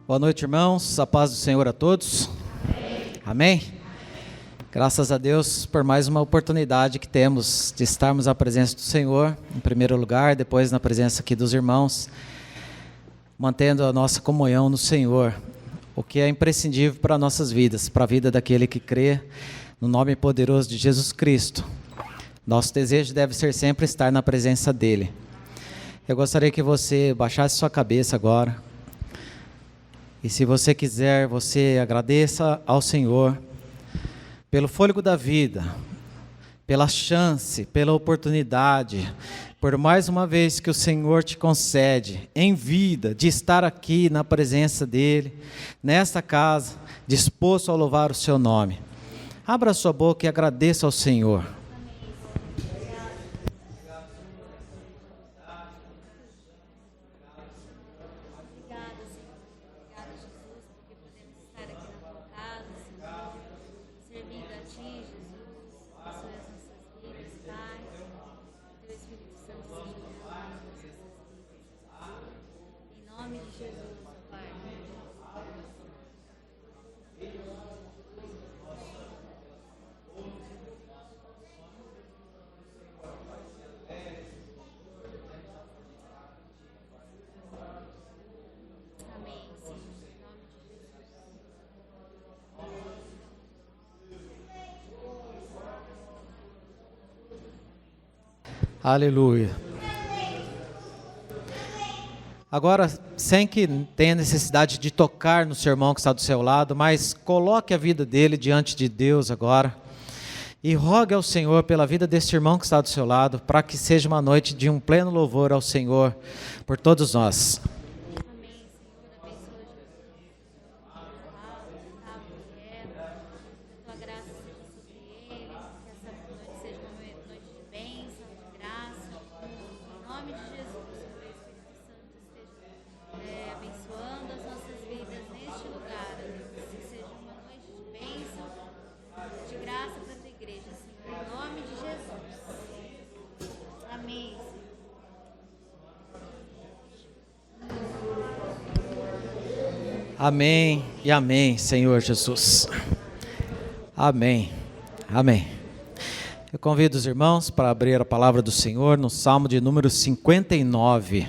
Boa noite, irmãos. A paz do Senhor a todos. Amém? Graças a Deus por mais uma oportunidade que temos de estarmos à presença do Senhor, em primeiro lugar, depois na presença aqui dos irmãos, mantendo a nossa comunhão no Senhor, o que é imprescindível para nossas vidas, para a vida daquele que crê no nome poderoso de Jesus Cristo. Nosso desejo deve ser sempre estar na presença dEle. Eu gostaria que você baixasse sua cabeça agora. E se você quiser, você agradeça ao Senhor pelo fôlego da vida, pela chance, pela oportunidade, por mais uma vez que o Senhor te concede em vida, de estar aqui na presença dEle, nesta casa, disposto a louvar o seu nome. Abra sua boca e agradeça ao Senhor. Aleluia. Agora, sem que tenha necessidade de tocar no seu irmão que está do seu lado, mas coloque a vida dele diante de Deus agora e rogue ao Senhor pela vida desse irmão que está do seu lado, para que seja uma noite de um pleno louvor ao Senhor por todos nós. Amém e amém, Senhor Jesus. Amém, amém. Eu convido os irmãos para abrir a palavra do Senhor no Salmo de número 59.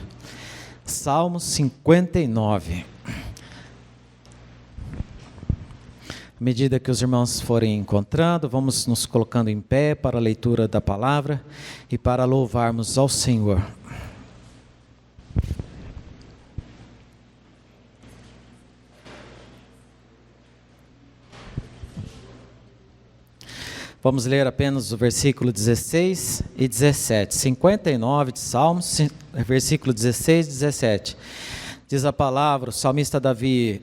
Salmo 59. À medida que os irmãos forem encontrando, vamos nos colocando em pé para a leitura da palavra e para louvarmos ao Senhor. Vamos ler apenas o versículo 16 e 17. 59 de Salmos, versículo 16 e 17. Diz a palavra, o salmista Davi: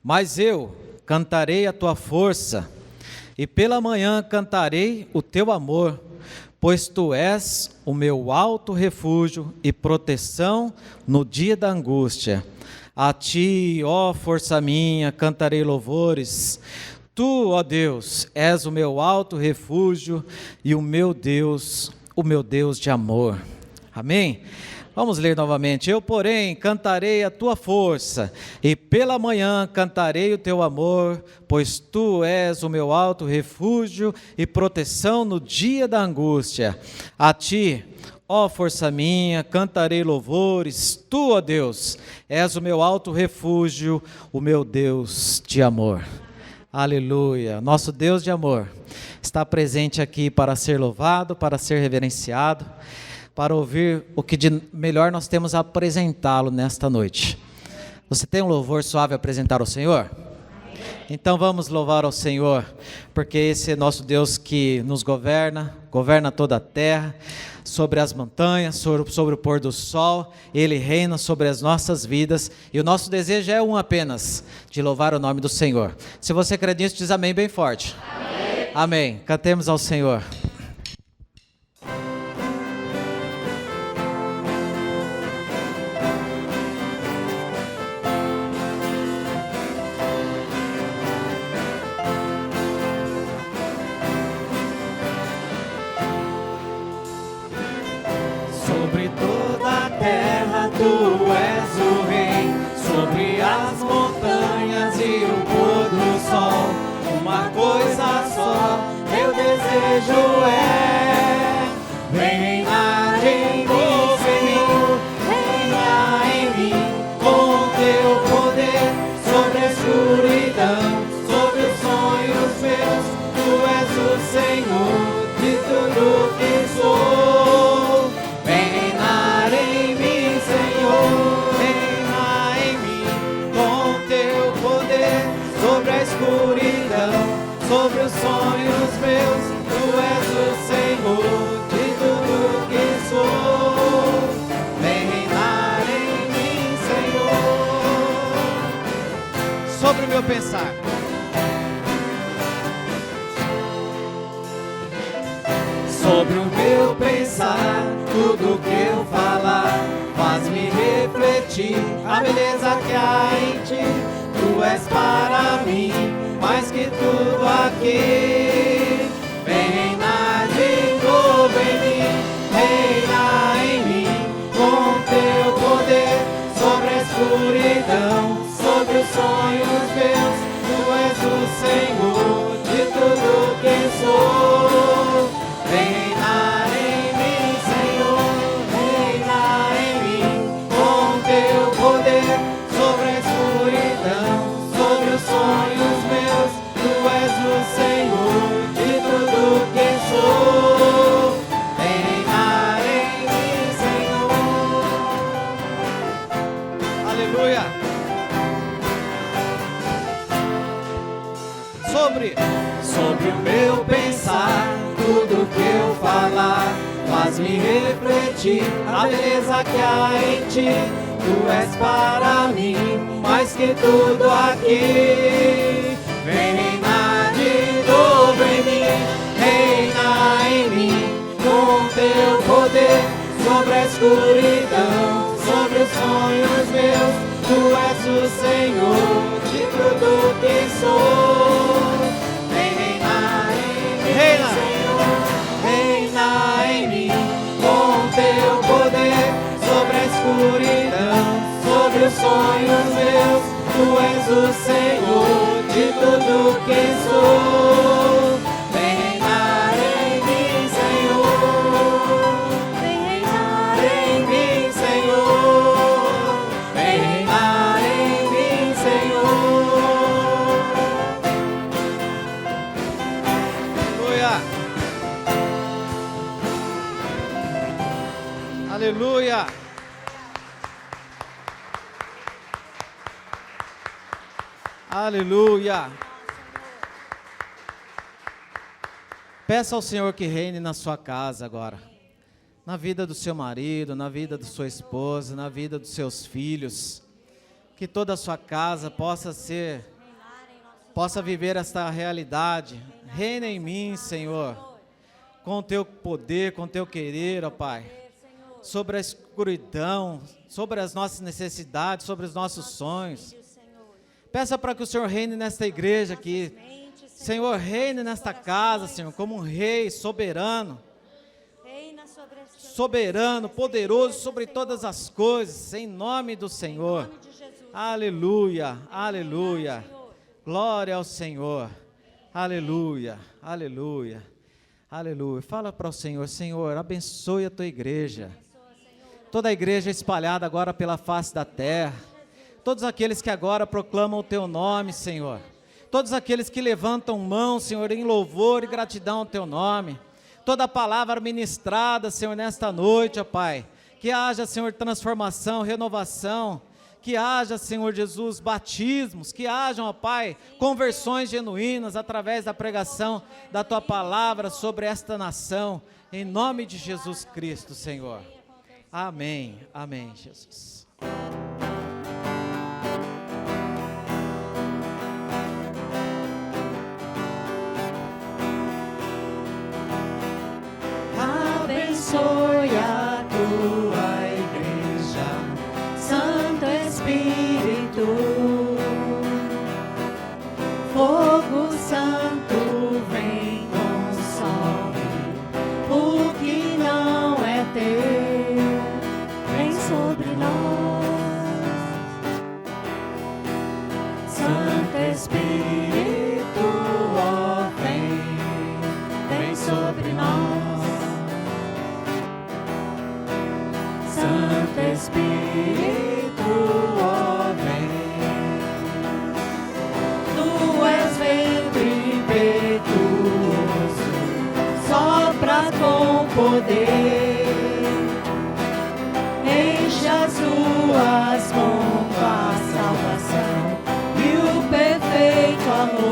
Mas eu cantarei a tua força, e pela manhã cantarei o teu amor, pois tu és o meu alto refúgio e proteção no dia da angústia. A ti, ó força minha, cantarei louvores. Tu, ó Deus, és o meu alto refúgio e o meu Deus de amor. Amém? Vamos ler novamente. Eu, porém, cantarei a tua força, e pela manhã cantarei o teu amor, pois tu és o meu alto refúgio e proteção no dia da angústia. A ti, ó força minha, cantarei louvores. Tu, ó Deus, és o meu alto refúgio, o meu Deus de amor. Aleluia, nosso Deus de amor está presente aqui para ser louvado, para ser reverenciado, para ouvir o que de melhor nós temos a apresentá-lo nesta noite. Você tem um louvor suave a apresentar ao Senhor? Então vamos louvar ao Senhor, porque esse é nosso Deus que nos governa toda a terra, sobre as montanhas, sobre o pôr do sol. Ele reina sobre as nossas vidas, e o nosso desejo é um apenas, de louvar o nome do Senhor. Se você crê nisso, diz amém bem forte. Amém. Amém. Cantemos ao Senhor. Sobre toda a terra tu és o rei, sobre as montanhas sobre os sonhos meus. Tu és o Senhor de tudo que sou. Vem reinar em mim, Senhor. Sobre o meu pensar. Sobre o meu pensar, tudo que eu falar, faz-me refletir a beleza que há em ti. Tu és para mim mais que tudo aqui. Vem reinar de novo em mim, reina em mim, com teu poder sobre a escuridão, sobre os sonhos meus. Tu és o Senhor de tudo que sou. Vem reinar em mim, Senhor, reina em mim, com teu poder sobre a escuridão, sobre os sonhos meus. Tu és o Senhor de tudo que sou. Vem reinar em mim, Senhor. Aleluia. Sobre o meu pensar, tudo que eu falar, faz-me refletir a beleza que há em ti. Tu és para mim mais que tudo aqui. Vem reinar de novo em mim, reina em mim, com teu poder sobre a escuridão, sobre os sonhos meus. Tu és o Senhor de tudo que sou. Vem reinar em mim, Senhor, reina em mim, com teu poder sobre a escuridão, sobre os sonhos meus. Tu és o Senhor de tudo que sou. Vem reinar em mim, Senhor. Vem reinar em mim, Senhor. Vem reinar em mim, Senhor. Aleluia. Aleluia. Aleluia. Peça ao Senhor que reine na sua casa agora, na vida do seu marido, na vida da sua esposa, na vida dos seus filhos, que toda a sua casa possa viver esta realidade. Reina em mim, Senhor, com o teu poder, com o teu querer, ó Pai, sobre a escuridão, sobre as nossas necessidades, sobre os nossos sonhos. Peça para que o Senhor reine nesta igreja aqui. Senhor, reine nesta casa, Senhor, como um rei soberano. Soberano, poderoso sobre todas as coisas, em nome do Senhor. Aleluia, aleluia. Glória ao Senhor. Aleluia, aleluia, aleluia. Fala para o Senhor, Senhor, abençoe a tua igreja. Toda a igreja espalhada agora pela face da terra. Todos aqueles que agora proclamam o teu nome, Senhor. Todos aqueles que levantam mão, Senhor, em louvor e gratidão ao teu nome. Toda a palavra ministrada, Senhor, nesta noite, ó Pai. Que haja, Senhor, transformação, renovação. Que haja, Senhor Jesus, batismos. Que hajam, ó Pai, conversões genuínas através da pregação da tua palavra sobre esta nação. Em nome de Jesus Cristo, Senhor. Amém. Amém, Jesus. Abençoe a tua igreja, Santo Espírito, fogo santo vem, consome o que não é teu, vem sobre nós. Santo Espírito, ó, vem sobre nós. Santo Espírito, ó, vem. Tu és vento impetuoso, sopra com poder, enche as ruas com a salvação e o perfeito amor.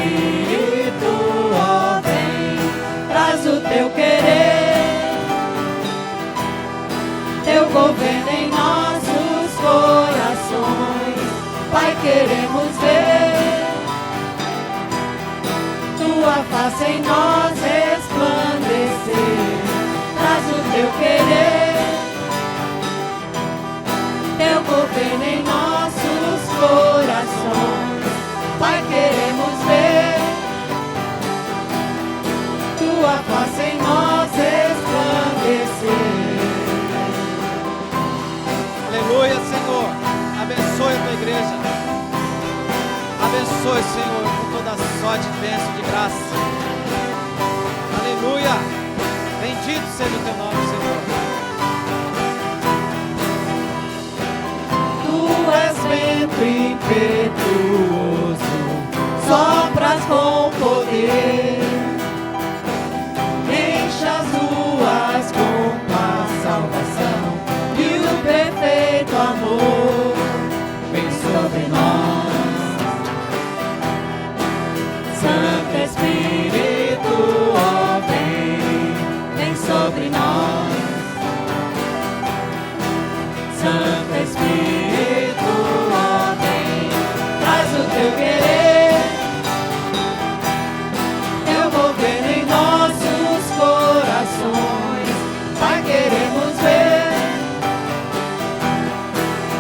Espírito, ó, vem, traz o teu querer, teu governo em nossos corações. Pai, queremos ver tua face em nós resplandecer. Traz o teu querer, teu governo em nossos corações. Pai, queremos ver tua face em nós resplandecer. Aleluia, Senhor. Abençoe a tua igreja. Abençoe, Senhor, com toda a sorte, bênção de graça. Aleluia. Bendito seja o teu nome, Senhor. Tu és vento impetuoso, sopras com poder, enche as ruas com paz, salvação e o perfeito amor. Vem sobre nós, Santo Espírito, ó, vem sobre nós, Santo Espírito, ó, vem, traz o teu querer, teu governo em nossos corações. Pai, queremos ver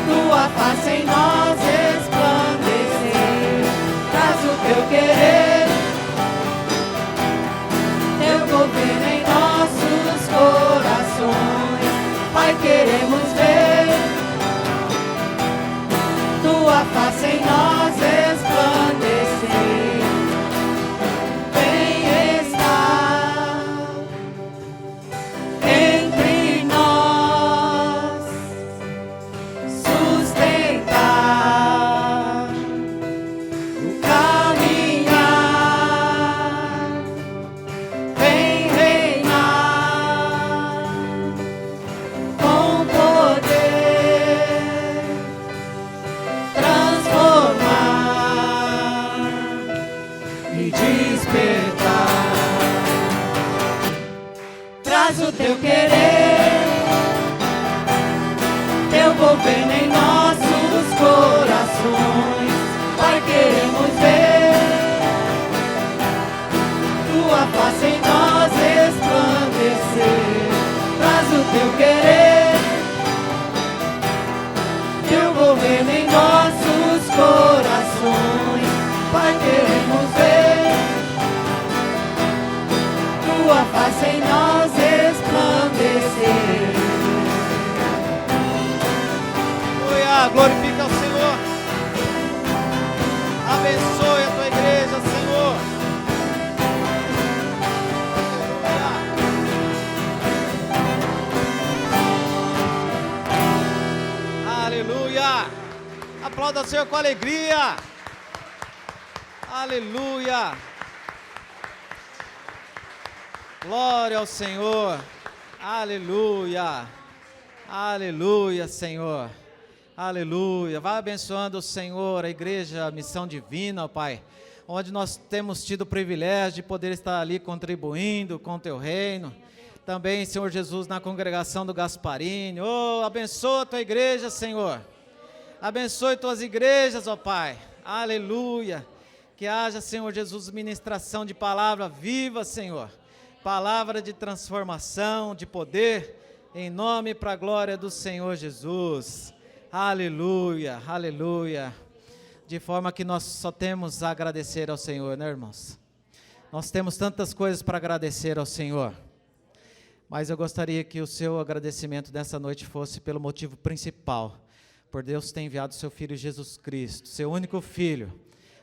tua face em nós resplandecer. Traz o teu querer, teu governo em nossos corações. Pai, queremos ver tua face em nós resplandecer. Vem estar entre nós, sustentar o caminhar. Vem reinar com poder, transformar e despertar. Traz o teu querer, teu governo em nossos corações. Pai, queremos ver tua face em nós resplandecer. Traz o teu querer, teu governo em nossos corações. Pai, queremos ver tua face em nós resplandecer. Aleluia. Glorifica o Senhor. Abençoe a tua igreja, Senhor. Aleluia. Aleluia. Aplauda o Senhor com alegria. Aleluia. Glória ao Senhor. Aleluia. Aleluia, Senhor. Aleluia. Vai abençoando o Senhor, a igreja, a missão divina, ó Pai, onde nós temos tido o privilégio de poder estar ali contribuindo com o teu reino. Também, Senhor Jesus, na congregação do Gasparini. Oh, abençoa a tua igreja, Senhor. Abençoe tuas igrejas, ó Pai. Aleluia. Que haja, Senhor Jesus, ministração de palavra viva, Senhor. Palavra de transformação, de poder, em nome e para a glória do Senhor Jesus. Aleluia, aleluia. De forma que nós só temos a agradecer ao Senhor, né, irmãos? Nós temos tantas coisas para agradecer ao Senhor. Mas eu gostaria que o seu agradecimento dessa noite fosse pelo motivo principal. Por Deus ter enviado o seu Filho Jesus Cristo, seu único Filho,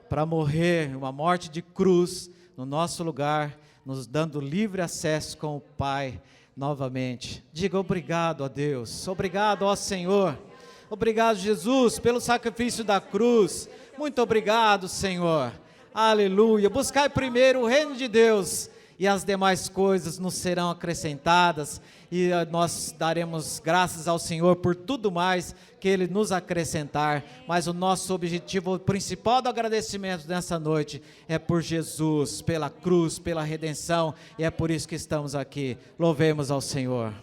para morrer uma morte de cruz no nosso lugar, nos dando livre acesso com o Pai novamente. Diga obrigado a Deus, obrigado ao Senhor, obrigado Jesus pelo sacrifício da cruz, muito obrigado Senhor, aleluia. Buscai primeiro o reino de Deus e as demais coisas nos serão acrescentadas, e nós daremos graças ao Senhor por tudo mais que Ele nos acrescentar. Mas o nosso objetivo principal do agradecimento nessa noite é por Jesus, pela cruz, pela redenção, e é por isso que estamos aqui. Louvemos ao Senhor.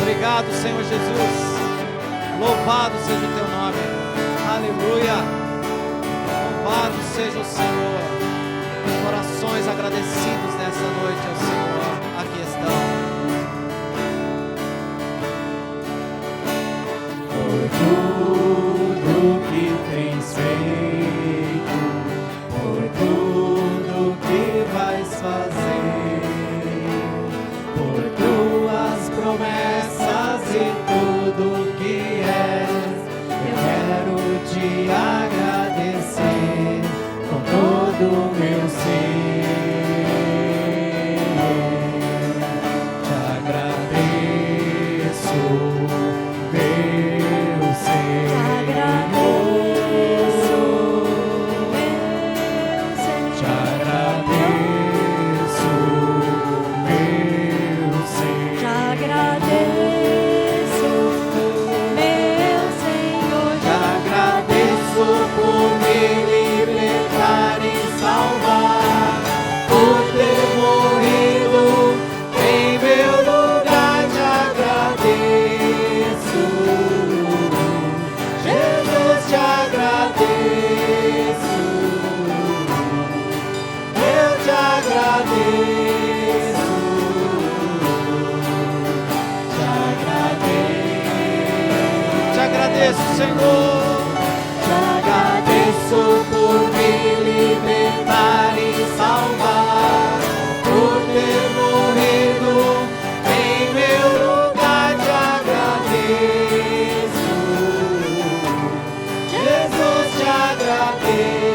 Obrigado, Senhor Jesus. Louvado seja o teu nome. Aleluia. Louvado seja o Senhor. Corações agradecidos nessa noite ao Senhor. Aqui estão. Por tudo que tens feito, por tudo que vais fazer, por tuas promessas e tudo que és, eu quero te agradecer com todo o meu ser. Te agradeço, meu Senhor. Te agradeço, meu Senhor. Te agradeço, meu Senhor. Te agradeço por me libertar e salvar, por ter morrido em meu lugar. Te agradeço, Jesus, te agradeço, eu te agradeço, te agradeço. Te agradeço, Senhor. Te agradeço por me libertar e salvar, por ter morrido em meu lugar. Te agradeço, Jesus, te agradeço,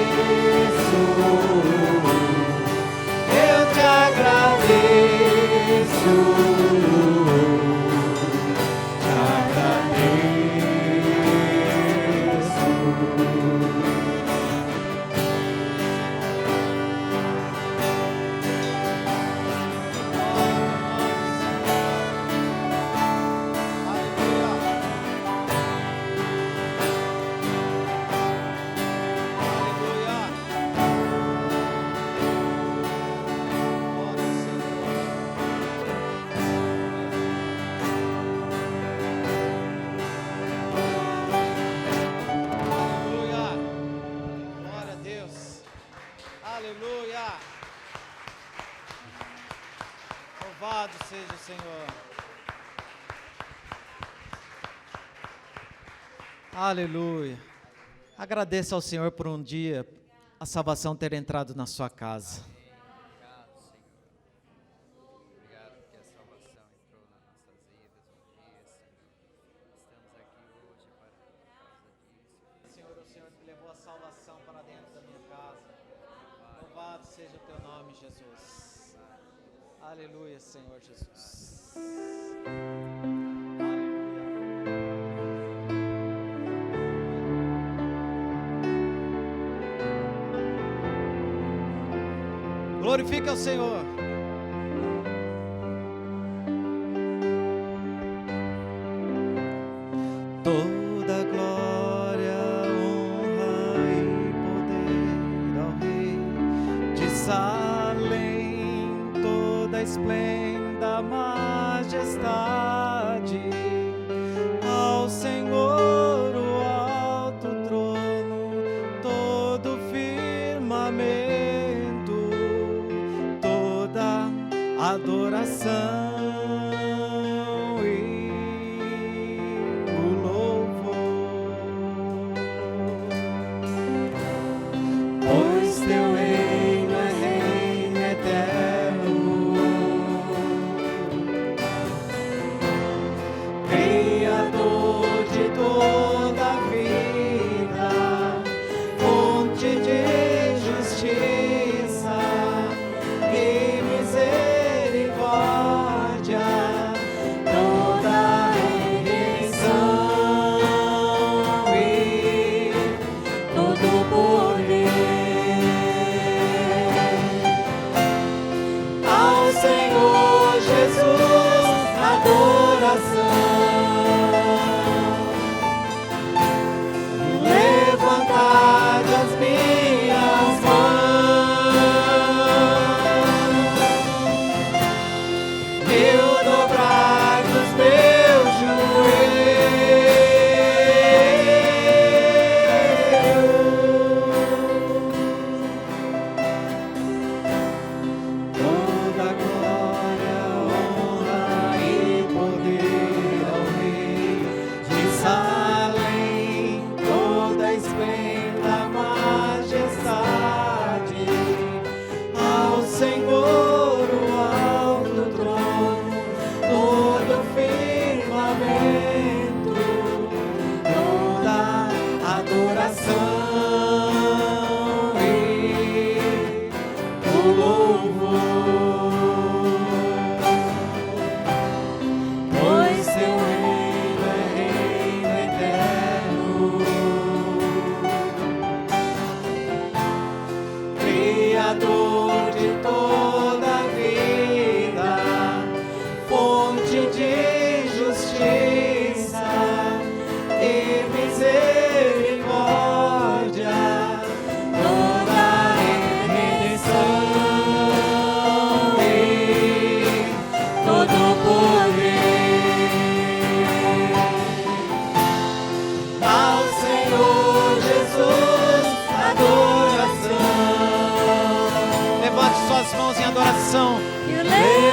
eu te agradeço, te Aleluia. Louvado seja o Senhor. Aleluia. Agradeça ao Senhor por um dia a salvação ter entrado na sua casa. Obrigado, Senhor. Obrigado porque a salvação entrou nas nossas vidas um dia, Senhor. seja o teu nome, Jesus. Aleluia, Senhor Jesus. Glorifica ao Senhor. Toda glória, honra e poder ao Rei de Salém, toda esplenda majestade ao Senhor, o alto trono, todo firmamento, toda adoração.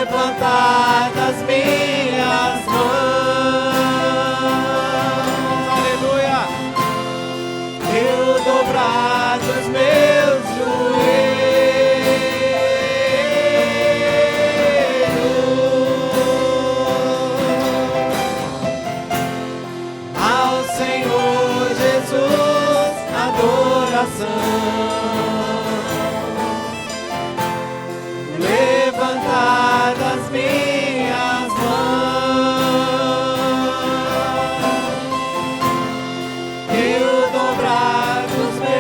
Levantadas minhas mãos, aleluia, eu dobrar os meus joelhos ao Senhor Jesus, adoração. Levantadas minhas mãos, eu dobrar os meus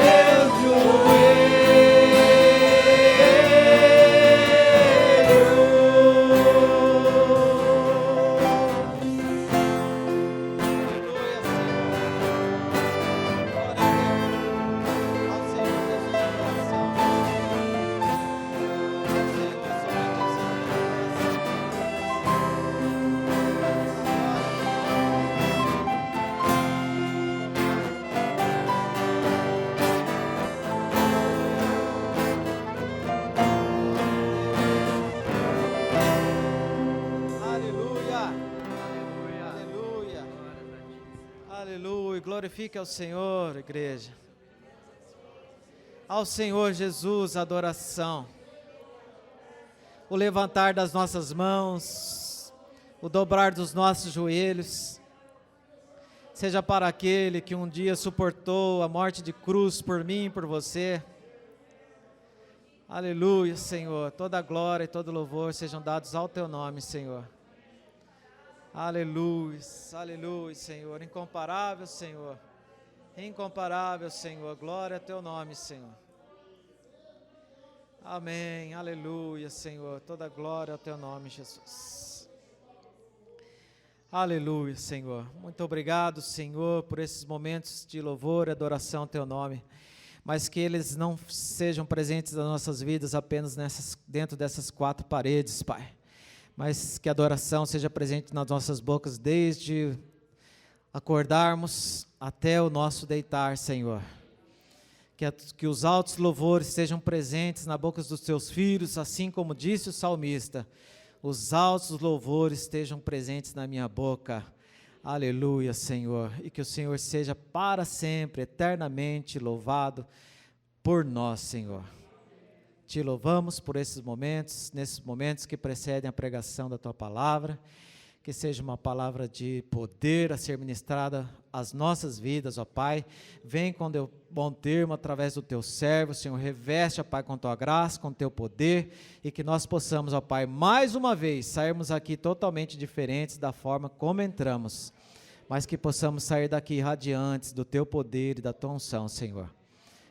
Glorifique ao Senhor, igreja. Ao Senhor Jesus, adoração. O levantar das nossas mãos, o dobrar dos nossos joelhos, seja para aquele que um dia suportou a morte de cruz por mim e por você, Aleluia, Senhor. Toda glória e todo louvor sejam dados ao teu nome, Senhor. Aleluia, aleluia, Senhor. Incomparável, Senhor. Incomparável, Senhor. Glória ao teu nome, Senhor. Amém, aleluia, Senhor. Toda glória ao teu nome, Jesus. Aleluia, Senhor. Muito obrigado, Senhor, por esses momentos de louvor e adoração ao teu nome. Mas que eles não sejam presentes nas nossas vidas apenas dentro dessas quatro paredes, Pai. Mas que a adoração seja presente nas nossas bocas desde acordarmos até o nosso deitar, Senhor. Que os altos louvores sejam presentes na boca dos teus filhos, assim como disse o salmista. Os altos louvores estejam presentes na minha boca. Aleluia, Senhor. E que o Senhor seja para sempre, eternamente louvado por nós, Senhor. Te louvamos por esses momentos que precedem a pregação da Tua palavra, que seja uma palavra de poder a ser ministrada às nossas vidas, ó Pai. Vem com Teu bom termo através do Teu servo, Senhor, reveste, ó Pai, com Tua graça, com Teu poder, e que nós possamos, ó Pai, mais uma vez, sairmos aqui totalmente diferentes da forma como entramos, mas que possamos sair daqui radiantes do Teu poder e da Tua unção, Senhor.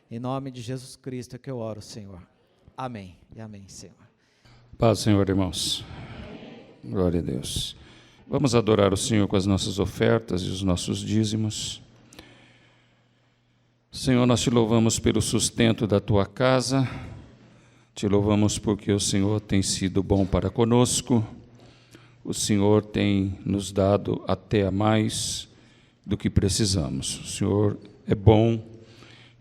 Em nome de Jesus Cristo é que eu oro, Senhor. Amém e amém, Senhor. Paz, Senhor, irmãos. Glória a Deus. Vamos adorar o Senhor com as nossas ofertas e os nossos dízimos. Senhor, nós te louvamos pelo sustento da tua casa, te louvamos porque o Senhor tem sido bom para conosco, o Senhor tem nos dado até a mais do que precisamos. O Senhor é bom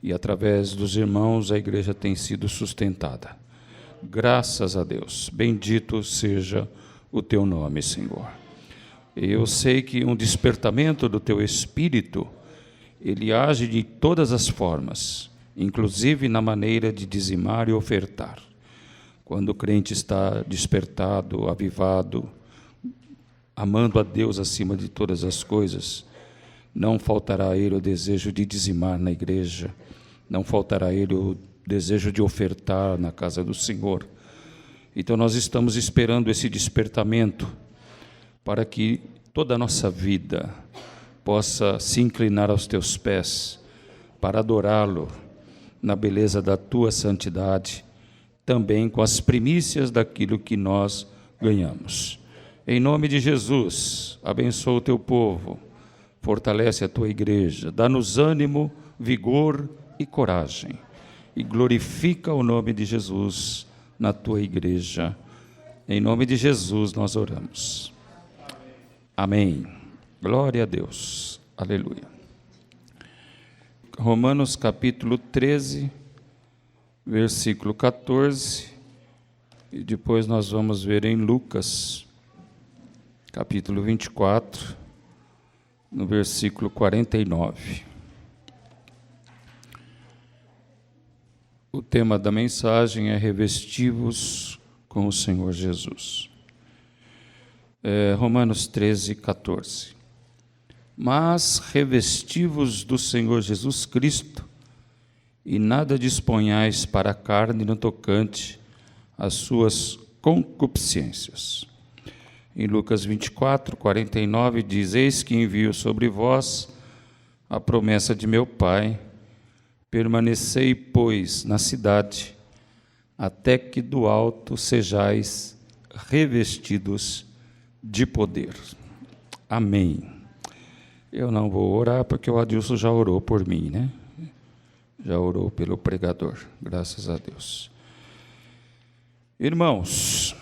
e através dos irmãos a igreja tem sido sustentada. Graças a Deus, bendito seja o teu nome, Senhor. Eu sei que um despertamento do teu Espírito, ele age de todas as formas, inclusive na maneira de dizimar e ofertar. Quando o crente está despertado, avivado, amando a Deus acima de todas as coisas, não faltará a ele o desejo de dizimar na igreja, não faltará a ele o desejo de ofertar na casa do Senhor. Então nós estamos esperando esse despertamento para que toda a nossa vida possa se inclinar aos teus pés para adorá-lo na beleza da tua santidade, também com as primícias daquilo que nós ganhamos. Em nome de Jesus, abençoa o teu povo, fortalece a tua igreja, dá-nos ânimo, vigor e coragem, e glorifica o nome de Jesus na tua igreja. Em nome de Jesus nós oramos. Amém. Glória a Deus. Aleluia. Romanos capítulo 13, versículo 14, e depois nós vamos ver em Lucas, capítulo 24, no versículo 49. O tema da mensagem é revesti-vos com o Senhor Jesus. Romanos 13, 14. Mas revesti-vos do Senhor Jesus Cristo, e nada disponhais para a carne no tocante às suas concupiscências. Em Lucas 24, 49, diz: Eis que envio sobre vós a promessa de meu Pai, permanecei, pois, na cidade, até que do alto sejais revestidos de poder. Amém. Eu não vou orar porque o Adilson já orou por mim, né? Já orou pelo pregador, graças a Deus. Irmãos,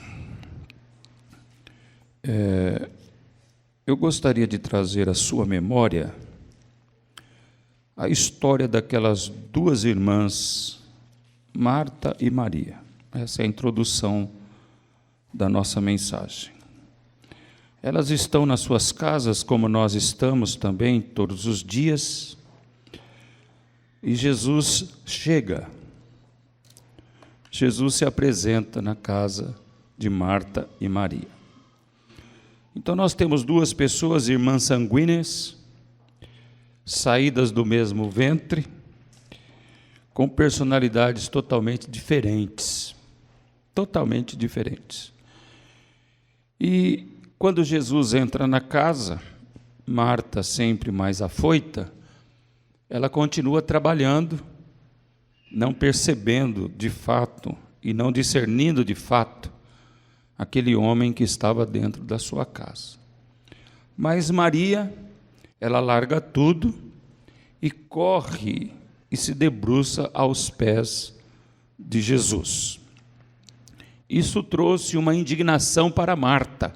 eu gostaria de trazer à sua memória a história daquelas duas irmãs, Marta e Maria. Essa é a introdução da nossa mensagem. Elas estão nas suas casas, como nós estamos também todos os dias, e Jesus chega. Jesus se apresenta na casa de Marta e Maria. Então nós temos duas pessoas, irmãs sanguíneas, saídas do mesmo ventre, com personalidades totalmente diferentes. Totalmente diferentes. E quando Jesus entra na casa, Marta, sempre mais afoita, ela continua trabalhando, não percebendo de fato e não discernindo de fato aquele homem que estava dentro da sua casa. Mas Maria, ela larga tudo e corre e se debruça aos pés de Jesus. Isso trouxe uma indignação para Marta.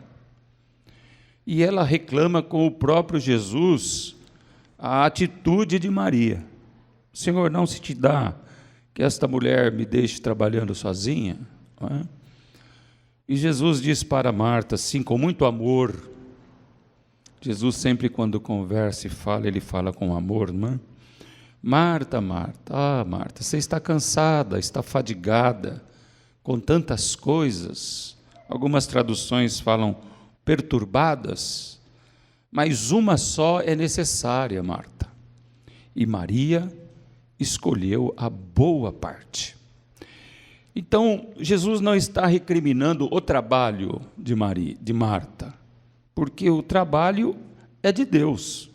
E ela reclama com o próprio Jesus a atitude de Maria. Senhor, não se te dá que esta mulher me deixe trabalhando sozinha? Não é? E Jesus diz para Marta, assim, com muito amor. Jesus sempre quando conversa e fala, ele fala com amor, não é? Marta, Marta, Marta, você está cansada, está fadigada com tantas coisas. Algumas traduções falam perturbadas, mas uma só é necessária, Marta. E Maria escolheu a boa parte. Então, Jesus não está recriminando o trabalho de Marta, porque o trabalho é de Deus.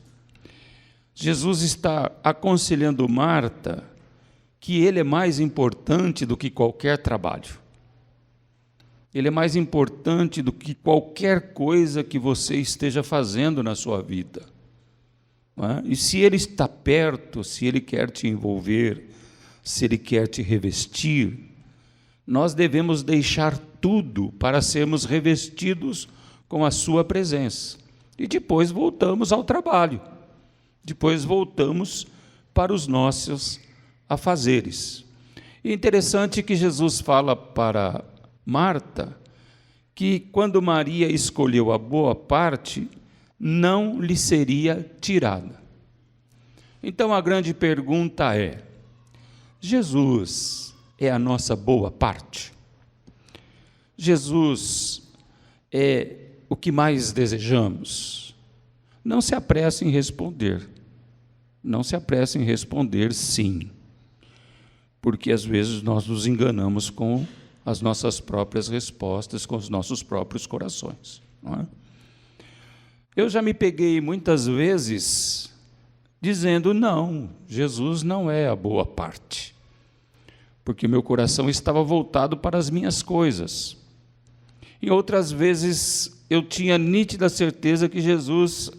Jesus está aconselhando Marta que ele é mais importante do que qualquer trabalho. Ele é mais importante do que qualquer coisa que você esteja fazendo na sua vida. Não é? E se ele está perto, se ele quer te envolver, se ele quer te revestir, nós devemos deixar tudo para sermos revestidos com a sua presença. E depois voltamos ao trabalho. Depois voltamos para os nossos afazeres. E interessante que Jesus fala para Marta que quando Maria escolheu a boa parte, não lhe seria tirada. Então a grande pergunta é: Jesus é a nossa boa parte? Jesus é o que mais desejamos? Não se apresse em responder. Não se apresse em responder sim, porque às vezes nós nos enganamos com as nossas próprias respostas, com os nossos próprios corações. Não é? Eu já me peguei muitas vezes dizendo, não, Jesus não é a boa parte, porque meu coração estava voltado para as minhas coisas. Em outras vezes eu tinha nítida certeza que Jesus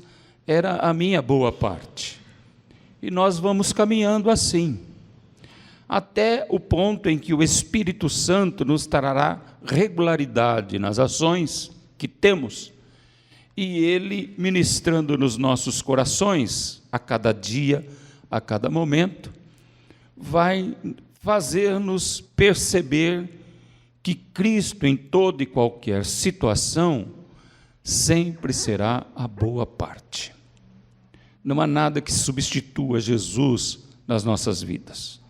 era a minha boa parte. E nós vamos caminhando assim, até o ponto em que o Espírito Santo nos trará regularidade nas ações que temos, e Ele, ministrando nos nossos corações, a cada dia, a cada momento, vai fazer-nos perceber que Cristo, em toda e qualquer situação, sempre será a boa parte. Não há nada que substitua Jesus nas nossas vidas.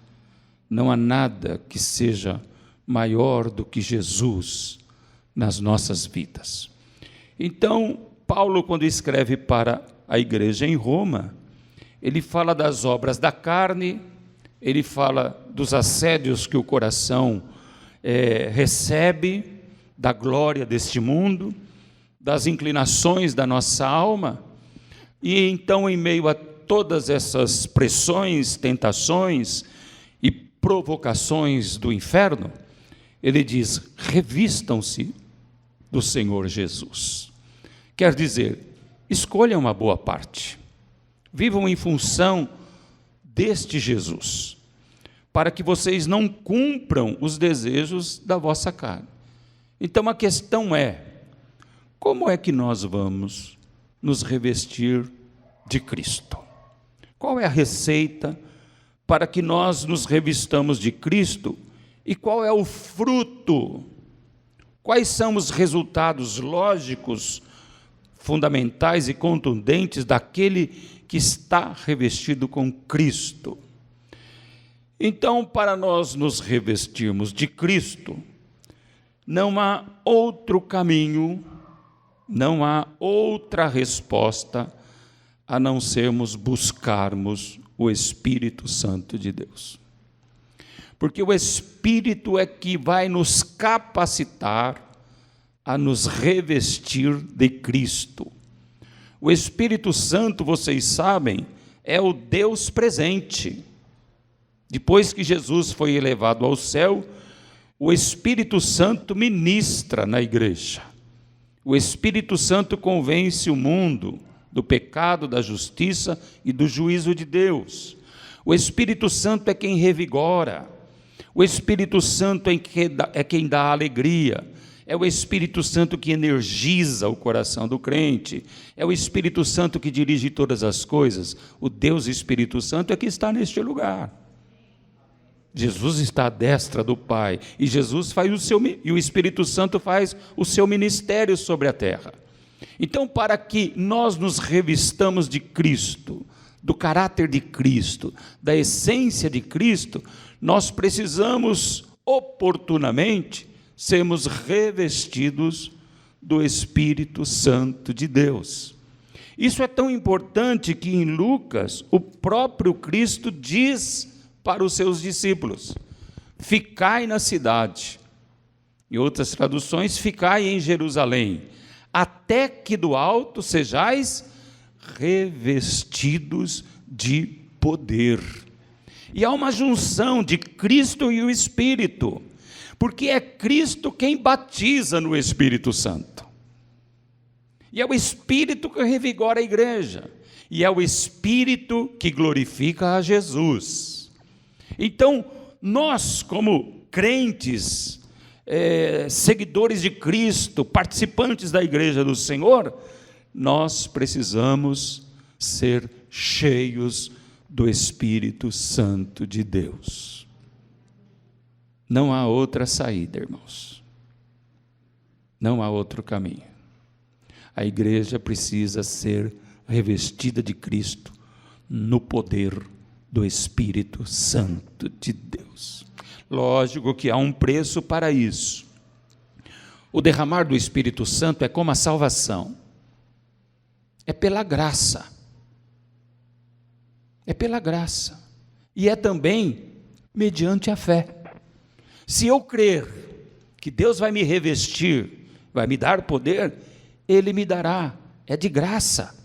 Não há nada que seja maior do que Jesus nas nossas vidas. Então, Paulo, quando escreve para a igreja em Roma, ele fala das obras da carne, ele fala dos assédios que o coração recebe, da glória deste mundo, das inclinações da nossa alma. E então, em meio a todas essas pressões, tentações e provocações do inferno, ele diz, revistam-se do Senhor Jesus. Quer dizer, escolham uma boa parte, vivam em função deste Jesus, para que vocês não cumpram os desejos da vossa carne. Então a questão é, como é que nós vamos nos revestir de Cristo? Qual é a receita para que nós nos revistamos de Cristo e qual é o fruto? Quais são os resultados lógicos, fundamentais e contundentes daquele que está revestido com Cristo? Então, para nós nos revestirmos de Cristo, não há outro caminho, não há outra resposta a não sermos buscarmos o Espírito Santo de Deus. porque o Espírito é que vai nos capacitar a nos revestir de Cristo. O Espírito Santo, vocês sabem, é o Deus presente. Depois que Jesus foi elevado ao céu, o Espírito Santo ministra na igreja. O Espírito Santo convence o mundo do pecado, da justiça e do juízo de Deus. O Espírito Santo é quem revigora. O Espírito Santo é quem dá alegria. É o Espírito Santo que energiza o coração do crente. É o Espírito Santo que dirige todas as coisas. O Deus Espírito Santo é que está neste lugar. Jesus está à destra do Pai, e Jesus faz e o Espírito Santo faz o seu ministério sobre a terra. Então, para que nós nos revistamos de Cristo, do caráter de Cristo, da essência de Cristo, nós precisamos oportunamente sermos revestidos do Espírito Santo de Deus. Isso é tão importante que em Lucas o próprio Cristo diz para os seus discípulos: ficai na cidade. Em outras traduções, ficai em Jerusalém, até que do alto sejais revestidos de poder. E há uma junção de Cristo e o Espírito, porque é Cristo quem batiza no Espírito Santo. E é o Espírito que revigora a igreja, e é o Espírito que glorifica a Jesus. Então, nós, como crentes, seguidores de Cristo, participantes da igreja do Senhor, nós precisamos ser cheios do Espírito Santo de Deus. Não há outra saída, irmãos. Não há outro caminho. A igreja precisa ser revestida de Cristo no poder do Espírito Santo de Deus. Lógico que há um preço para isso. O derramar do Espírito Santo é como a salvação. É pela graça. É pela graça. E é também mediante a fé. Se eu crer que Deus vai me revestir, vai me dar poder, Ele me dará. É de graça.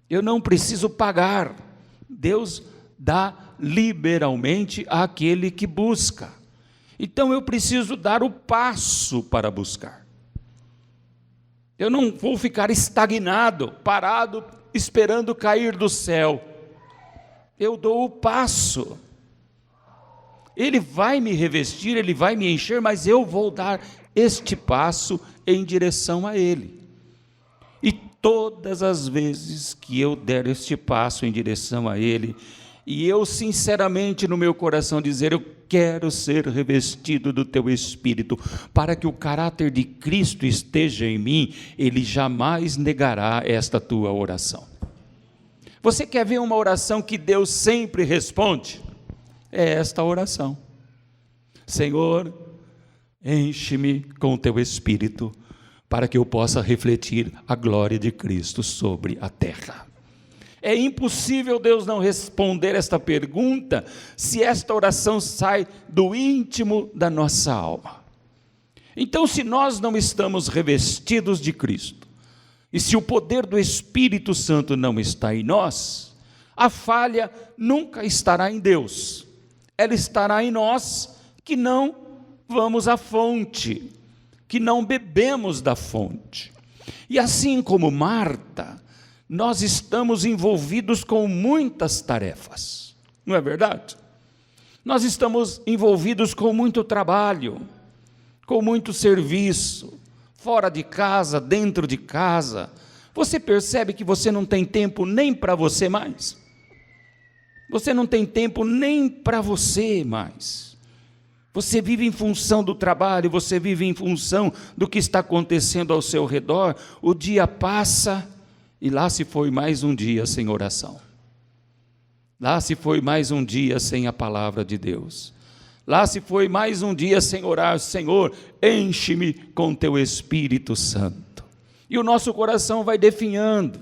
Eu não preciso pagar. Deus dá liberalmente àquele que busca. Então eu preciso dar o passo para buscar. Eu não vou ficar estagnado, parado, esperando cair do céu. Eu dou o passo. Ele vai me revestir, Ele vai me encher, mas eu vou dar este passo em direção a Ele. E todas as vezes que eu der este passo em direção a Ele, e eu sinceramente no meu coração dizer: eu quero ser revestido do Teu Espírito, para que o caráter de Cristo esteja em mim, Ele jamais negará esta tua oração. Você quer ver uma oração que Deus sempre responde? É esta oração: Senhor, enche-me com o Teu Espírito, para que eu possa refletir a glória de Cristo sobre a terra. É impossível Deus não responder esta pergunta se esta oração sai do íntimo da nossa alma. Então, se nós não estamos revestidos de Cristo, e se o poder do Espírito Santo não está em nós, a falha nunca estará em Deus. Ela estará em nós, que não vamos à fonte, que não bebemos da fonte. E assim como Marta, nós estamos envolvidos com muitas tarefas, não é verdade? Nós estamos envolvidos com muito trabalho, com muito serviço, fora de casa, dentro de casa. Você percebe que você não tem tempo nem para você mais? Você não tem tempo nem para você mais. Você vive em função do trabalho, você vive em função do que está acontecendo ao seu redor. O dia passa e lá se foi mais um dia sem oração. Lá se foi mais um dia sem a palavra de Deus. Lá se foi mais um dia sem orar: Senhor, enche-me com Teu Espírito Santo. E o nosso coração vai definhando,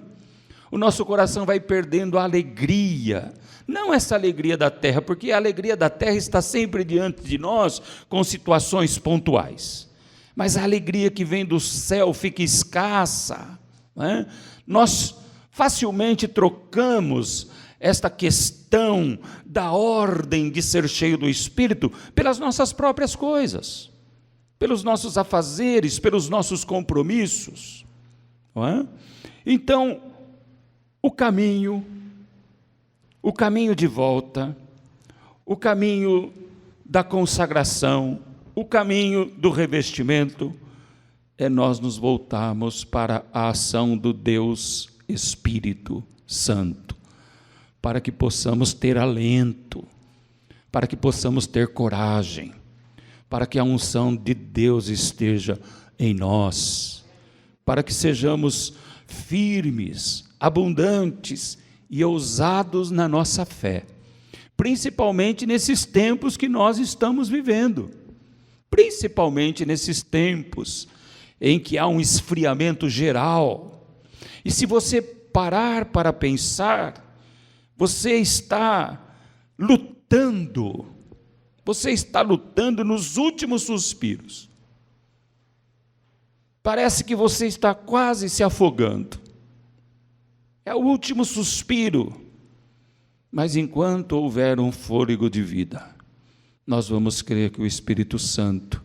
o nosso coração vai perdendo a alegria Não essa alegria da terra, porque a alegria da terra está sempre diante de nós com situações pontuais. Mas a alegria que vem do céu fica escassa, não é? Nós facilmente trocamos esta questão da ordem de ser cheio do Espírito pelas nossas próprias coisas, pelos nossos afazeres, pelos nossos compromissos, não é? Então, o caminho de volta, o caminho da consagração, o caminho do revestimento, é nós nos voltarmos para a ação do Deus Espírito Santo, para que possamos ter alento, para que possamos ter coragem, para que a unção de Deus esteja em nós, para que sejamos firmes, abundantes e ousados na nossa fé, principalmente nesses tempos que nós estamos vivendo, principalmente nesses tempos em que há um esfriamento geral. E se você parar para pensar, você está lutando nos últimos suspiros. Parece que você está quase se afogando. É o último suspiro. Mas enquanto houver um fôlego de vida, nós vamos crer que o Espírito Santo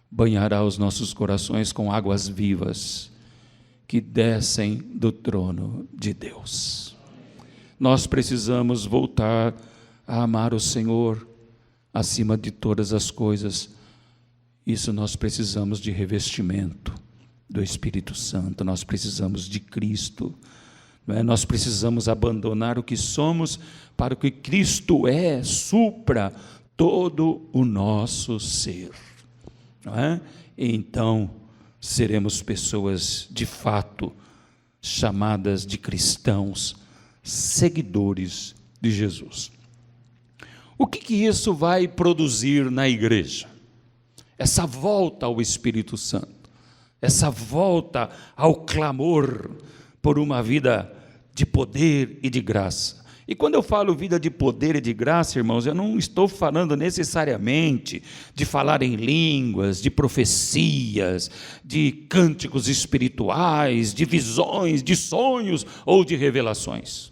banhará os nossos corações com águas vivas que descem do trono de Deus. Nós precisamos voltar a amar o Senhor acima de todas as coisas. Isso nós precisamos de revestimento do Espírito Santo, nós precisamos de Cristo, não é? Nós precisamos abandonar o que somos para o que Cristo supra todo o nosso ser, não é? Então seremos pessoas de fato chamadas de cristãos, seguidores de Jesus. O que isso vai produzir na igreja? Essa volta ao Espírito Santo, essa volta ao clamor por uma vida de poder e de graça. E quando eu falo vida de poder e de graça, irmãos, eu não estou falando necessariamente de falar em línguas, de profecias, de cânticos espirituais, de visões, de sonhos ou de revelações.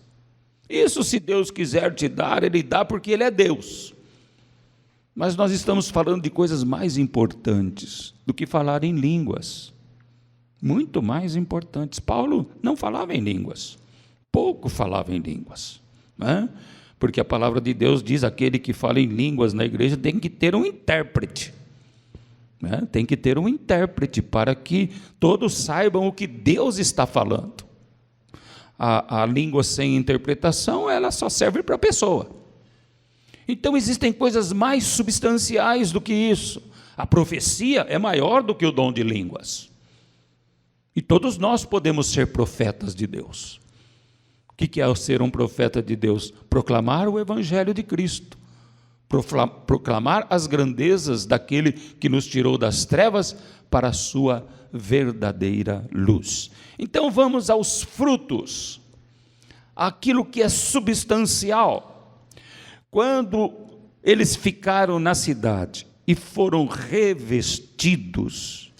Isso, se Deus quiser te dar, Ele dá porque Ele é Deus. Mas nós estamos falando de coisas mais importantes do que falar em línguas. Muito mais importantes. Paulo não falava em línguas, pouco falava em línguas, né? Porque a palavra de Deus diz: aquele que fala em línguas na igreja tem que ter um intérprete, né? Tem que ter um intérprete para que todos saibam o que Deus está falando. A língua sem interpretação, ela só serve para a pessoa. Então existem coisas mais substanciais do que isso. A profecia é maior do que o dom de línguas. E todos nós podemos ser profetas de Deus. O que é ser um profeta de Deus? Proclamar o Evangelho de Cristo, proclamar as grandezas daquele que nos tirou das trevas para a sua verdadeira luz. Então vamos aos frutos, aquilo que é substancial. Quando eles ficaram na cidade e foram revestidos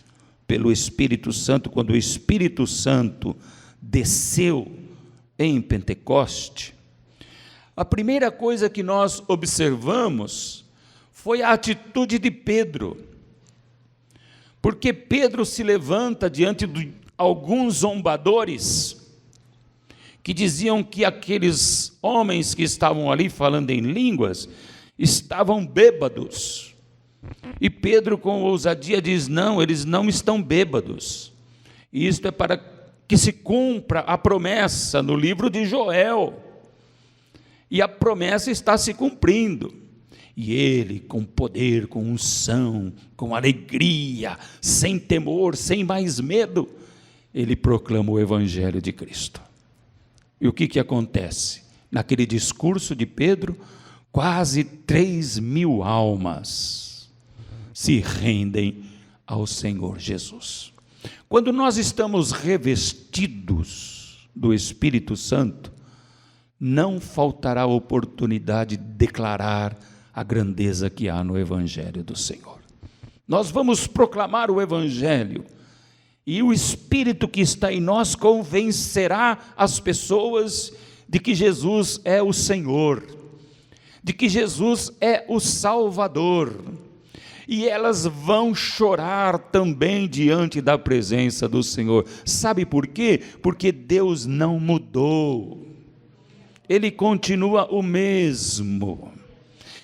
pelo Espírito Santo, quando o Espírito Santo desceu em Pentecoste, a primeira coisa que nós observamos foi a atitude de Pedro, porque Pedro se levanta diante de alguns zombadores que diziam que aqueles homens que estavam ali falando em línguas estavam bêbados. E Pedro, com ousadia, diz: não, eles não estão bêbados. Isto é para que se cumpra a promessa no livro de Joel. E a promessa está se cumprindo. E ele, com poder, com unção, com alegria, sem temor, sem mais medo, ele proclama o Evangelho de Cristo. E o que acontece? Naquele discurso de Pedro, quase 3.000 almas se rendem ao Senhor Jesus. Quando nós estamos revestidos do Espírito Santo, não faltará oportunidade de declarar a grandeza que há no Evangelho do Senhor. Nós vamos proclamar o Evangelho, e o Espírito que está em nós convencerá as pessoas de que Jesus é o Senhor, de que Jesus é o Salvador, e elas vão chorar também diante da presença do Senhor. Sabe por quê? Porque Deus não mudou, Ele continua o mesmo.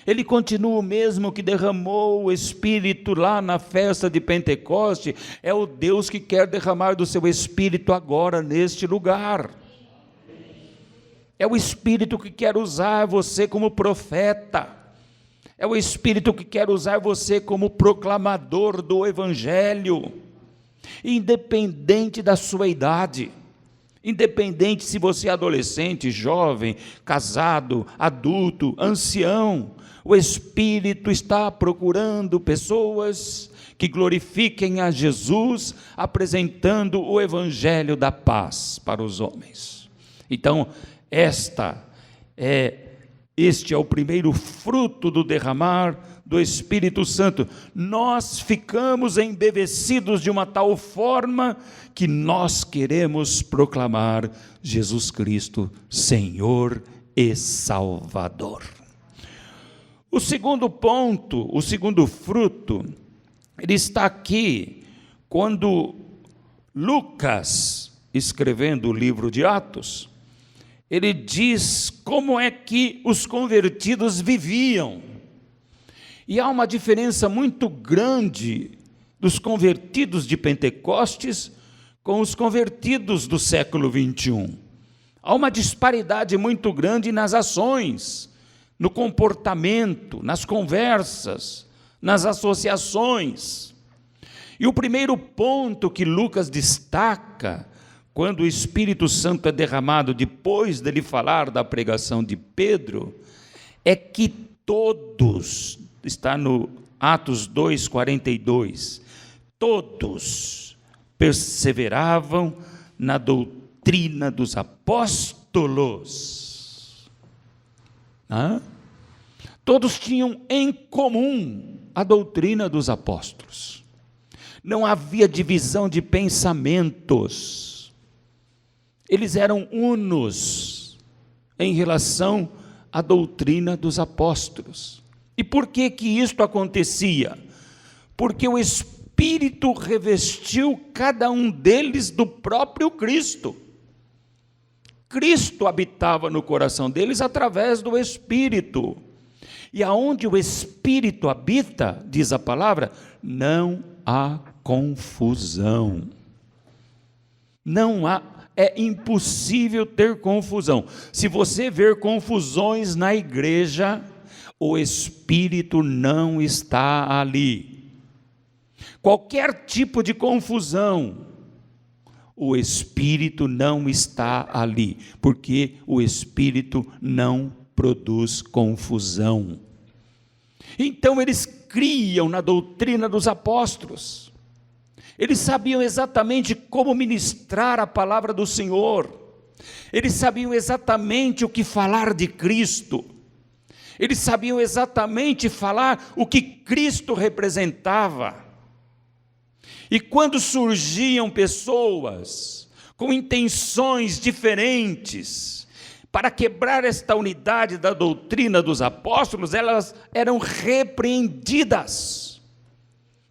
Ele continua o mesmo que derramou o Espírito lá na festa de Pentecoste. É o Deus que quer derramar do seu Espírito agora neste lugar. É o Espírito que quer usar você como profeta. É o Espírito que quer usar você como proclamador do Evangelho. Independente da sua idade. Independente se você é adolescente, jovem, casado, adulto, ancião. O Espírito está procurando pessoas que glorifiquem a Jesus, apresentando o Evangelho da paz para os homens. Então, este é o primeiro fruto do derramar do Espírito Santo. Nós ficamos embevecidos de uma tal forma que nós queremos proclamar Jesus Cristo, Senhor e Salvador. O segundo ponto, o segundo fruto, ele está aqui quando Lucas, escrevendo o livro de Atos, ele diz como é que os convertidos viviam. E há uma diferença muito grande dos convertidos de Pentecostes com os convertidos do século 21. Há uma disparidade muito grande nas ações, no comportamento, nas conversas, nas associações. E o primeiro ponto que Lucas destaca, quando o Espírito Santo é derramado depois dele falar da pregação de Pedro, é que todos, está no Atos 2:42, todos perseveravam na doutrina dos apóstolos. Todos tinham em comum a doutrina dos apóstolos. Não havia divisão de pensamentos. Eles eram unos em relação à doutrina dos apóstolos. E por que que isto acontecia? Porque o Espírito revestiu cada um deles do próprio Cristo. Cristo habitava no coração deles através do Espírito. E aonde o Espírito habita, diz a palavra, não há confusão. Não há, é impossível ter confusão. Se você ver confusões na igreja, o Espírito não está ali. Qualquer tipo de confusão, o Espírito não está ali, porque o Espírito não produz confusão. Então eles criam na doutrina dos apóstolos, eles sabiam exatamente como ministrar a palavra do Senhor, eles sabiam exatamente o que falar de Cristo, eles sabiam exatamente falar o que Cristo representava. E quando surgiam pessoas com intenções diferentes para quebrar esta unidade da doutrina dos apóstolos, elas eram repreendidas.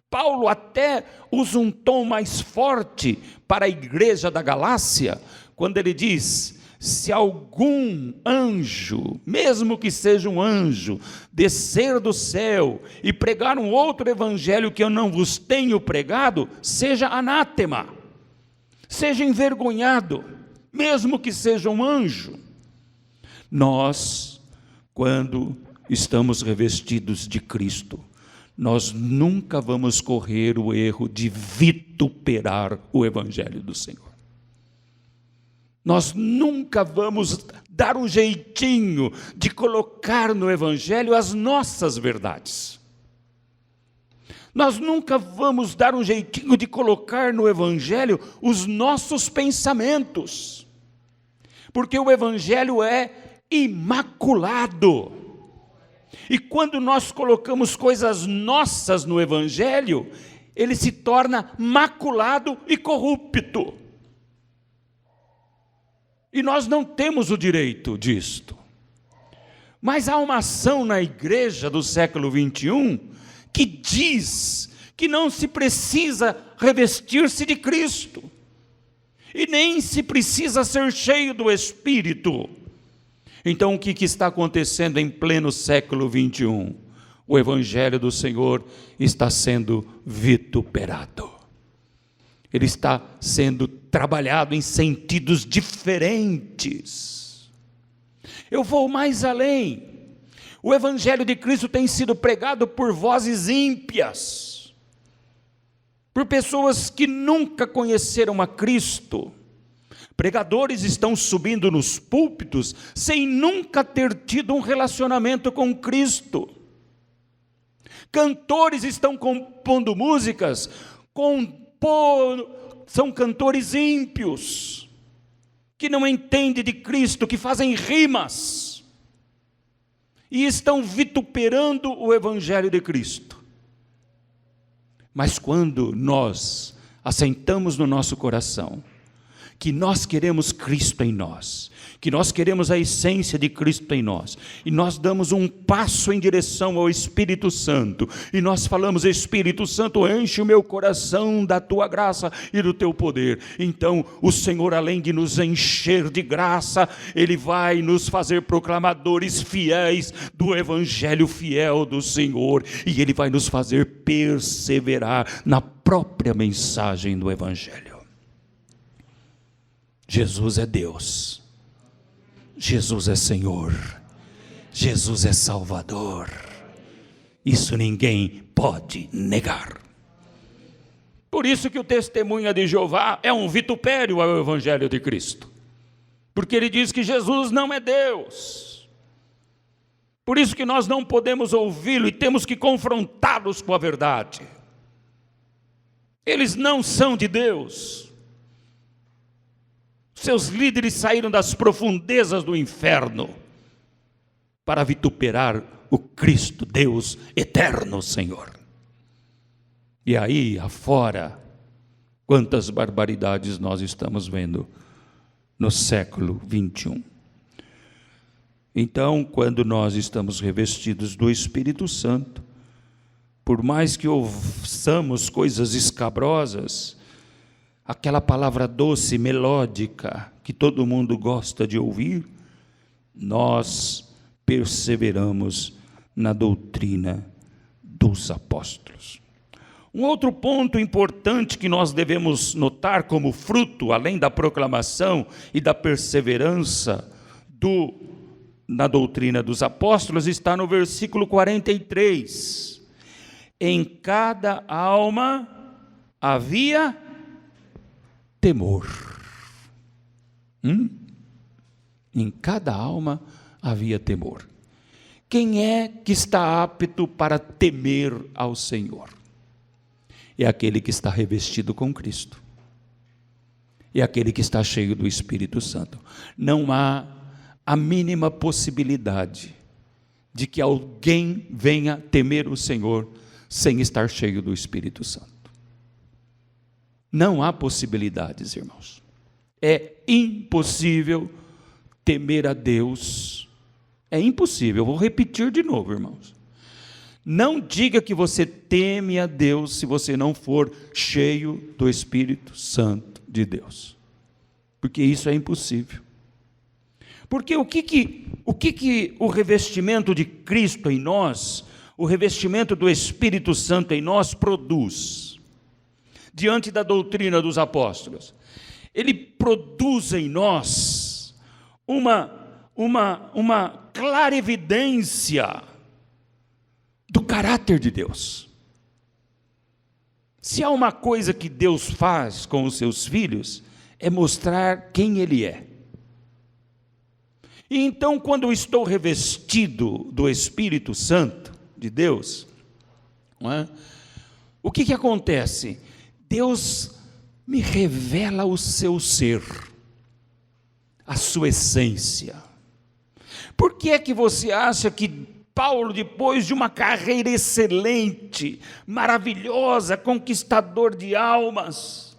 Paulo até usa um tom mais forte para a igreja da Galácia, quando ele diz: se algum anjo, mesmo que seja um anjo, descer do céu e pregar um outro evangelho que eu não vos tenho pregado, seja anátema, seja envergonhado, mesmo que seja um anjo. Nós, quando estamos revestidos de Cristo, nós nunca vamos correr o erro de vituperar o evangelho do Senhor. Nós nunca vamos dar um jeitinho de colocar no Evangelho as nossas verdades. Nós nunca vamos dar um jeitinho de colocar no Evangelho os nossos pensamentos. Porque o Evangelho é imaculado. E quando nós colocamos coisas nossas no Evangelho, ele se torna maculado e corrupto. E nós não temos o direito disto. Mas há uma ação na igreja do século 21 que diz que não se precisa revestir-se de Cristo. E nem se precisa ser cheio do Espírito. Então o que está acontecendo em pleno século 21? O Evangelho do Senhor está sendo vituperado. Ele está sendo trabalhado em sentidos diferentes. Eu vou mais além. O Evangelho de Cristo tem sido pregado por vozes ímpias, por pessoas que nunca conheceram a Cristo. Pregadores estão subindo nos púlpitos sem nunca ter tido um relacionamento com Cristo. Cantores estão compondo músicas, são cantores ímpios, que não entendem de Cristo, que fazem rimas, e estão vituperando o Evangelho de Cristo. Mas quando nós assentamos no nosso coração, que nós queremos Cristo em nós, que nós queremos a essência de Cristo em nós, e nós damos um passo em direção ao Espírito Santo, e nós falamos: Espírito Santo, enche o meu coração da tua graça e do teu poder. Então o Senhor, além de nos encher de graça, Ele vai nos fazer proclamadores fiéis do Evangelho fiel do Senhor, e Ele vai nos fazer perseverar na própria mensagem do Evangelho. Jesus é Deus, Jesus é Senhor, Jesus é Salvador, isso ninguém pode negar. Por isso que o testemunha de Jeová é um vitupério ao Evangelho de Cristo, porque ele diz que Jesus não é Deus. Por isso que nós não podemos ouvi-lo e temos que confrontá-los com a verdade. Eles não são de Deus. Seus líderes saíram das profundezas do inferno para vituperar o Cristo, Deus eterno, Senhor. E aí afora, quantas barbaridades nós estamos vendo no século 21. Então, quando nós estamos revestidos do Espírito Santo, por mais que ouçamos coisas escabrosas, aquela palavra doce, melódica, que todo mundo gosta de ouvir, nós perseveramos na doutrina dos apóstolos. Um outro ponto importante que nós devemos notar como fruto, além da proclamação e da perseverança na doutrina dos apóstolos, está no versículo 43. Em cada alma havia temor. Em cada alma havia temor. Quem é que está apto para temer ao Senhor? É aquele que está revestido com Cristo. É aquele que está cheio do Espírito Santo. Não há a mínima possibilidade de que alguém venha temer o Senhor sem estar cheio do Espírito Santo. Não há possibilidades, irmãos. É impossível temer a Deus. É impossível. Eu vou repetir de novo, irmãos. Não diga que você teme a Deus se você não for cheio do Espírito Santo de Deus. Porque isso é impossível. Porque o que o revestimento de Cristo em nós, o revestimento do Espírito Santo em nós produz? Diante da doutrina dos apóstolos, ele produz em nós uma clara evidência do caráter de Deus. Se há uma coisa que Deus faz com os seus filhos, é mostrar quem Ele é. E então, quando eu estou revestido do Espírito Santo de Deus, não é? O que acontece? Deus me revela o seu ser, a sua essência. Por que é que você acha que Paulo, depois de uma carreira excelente, maravilhosa, conquistador de almas,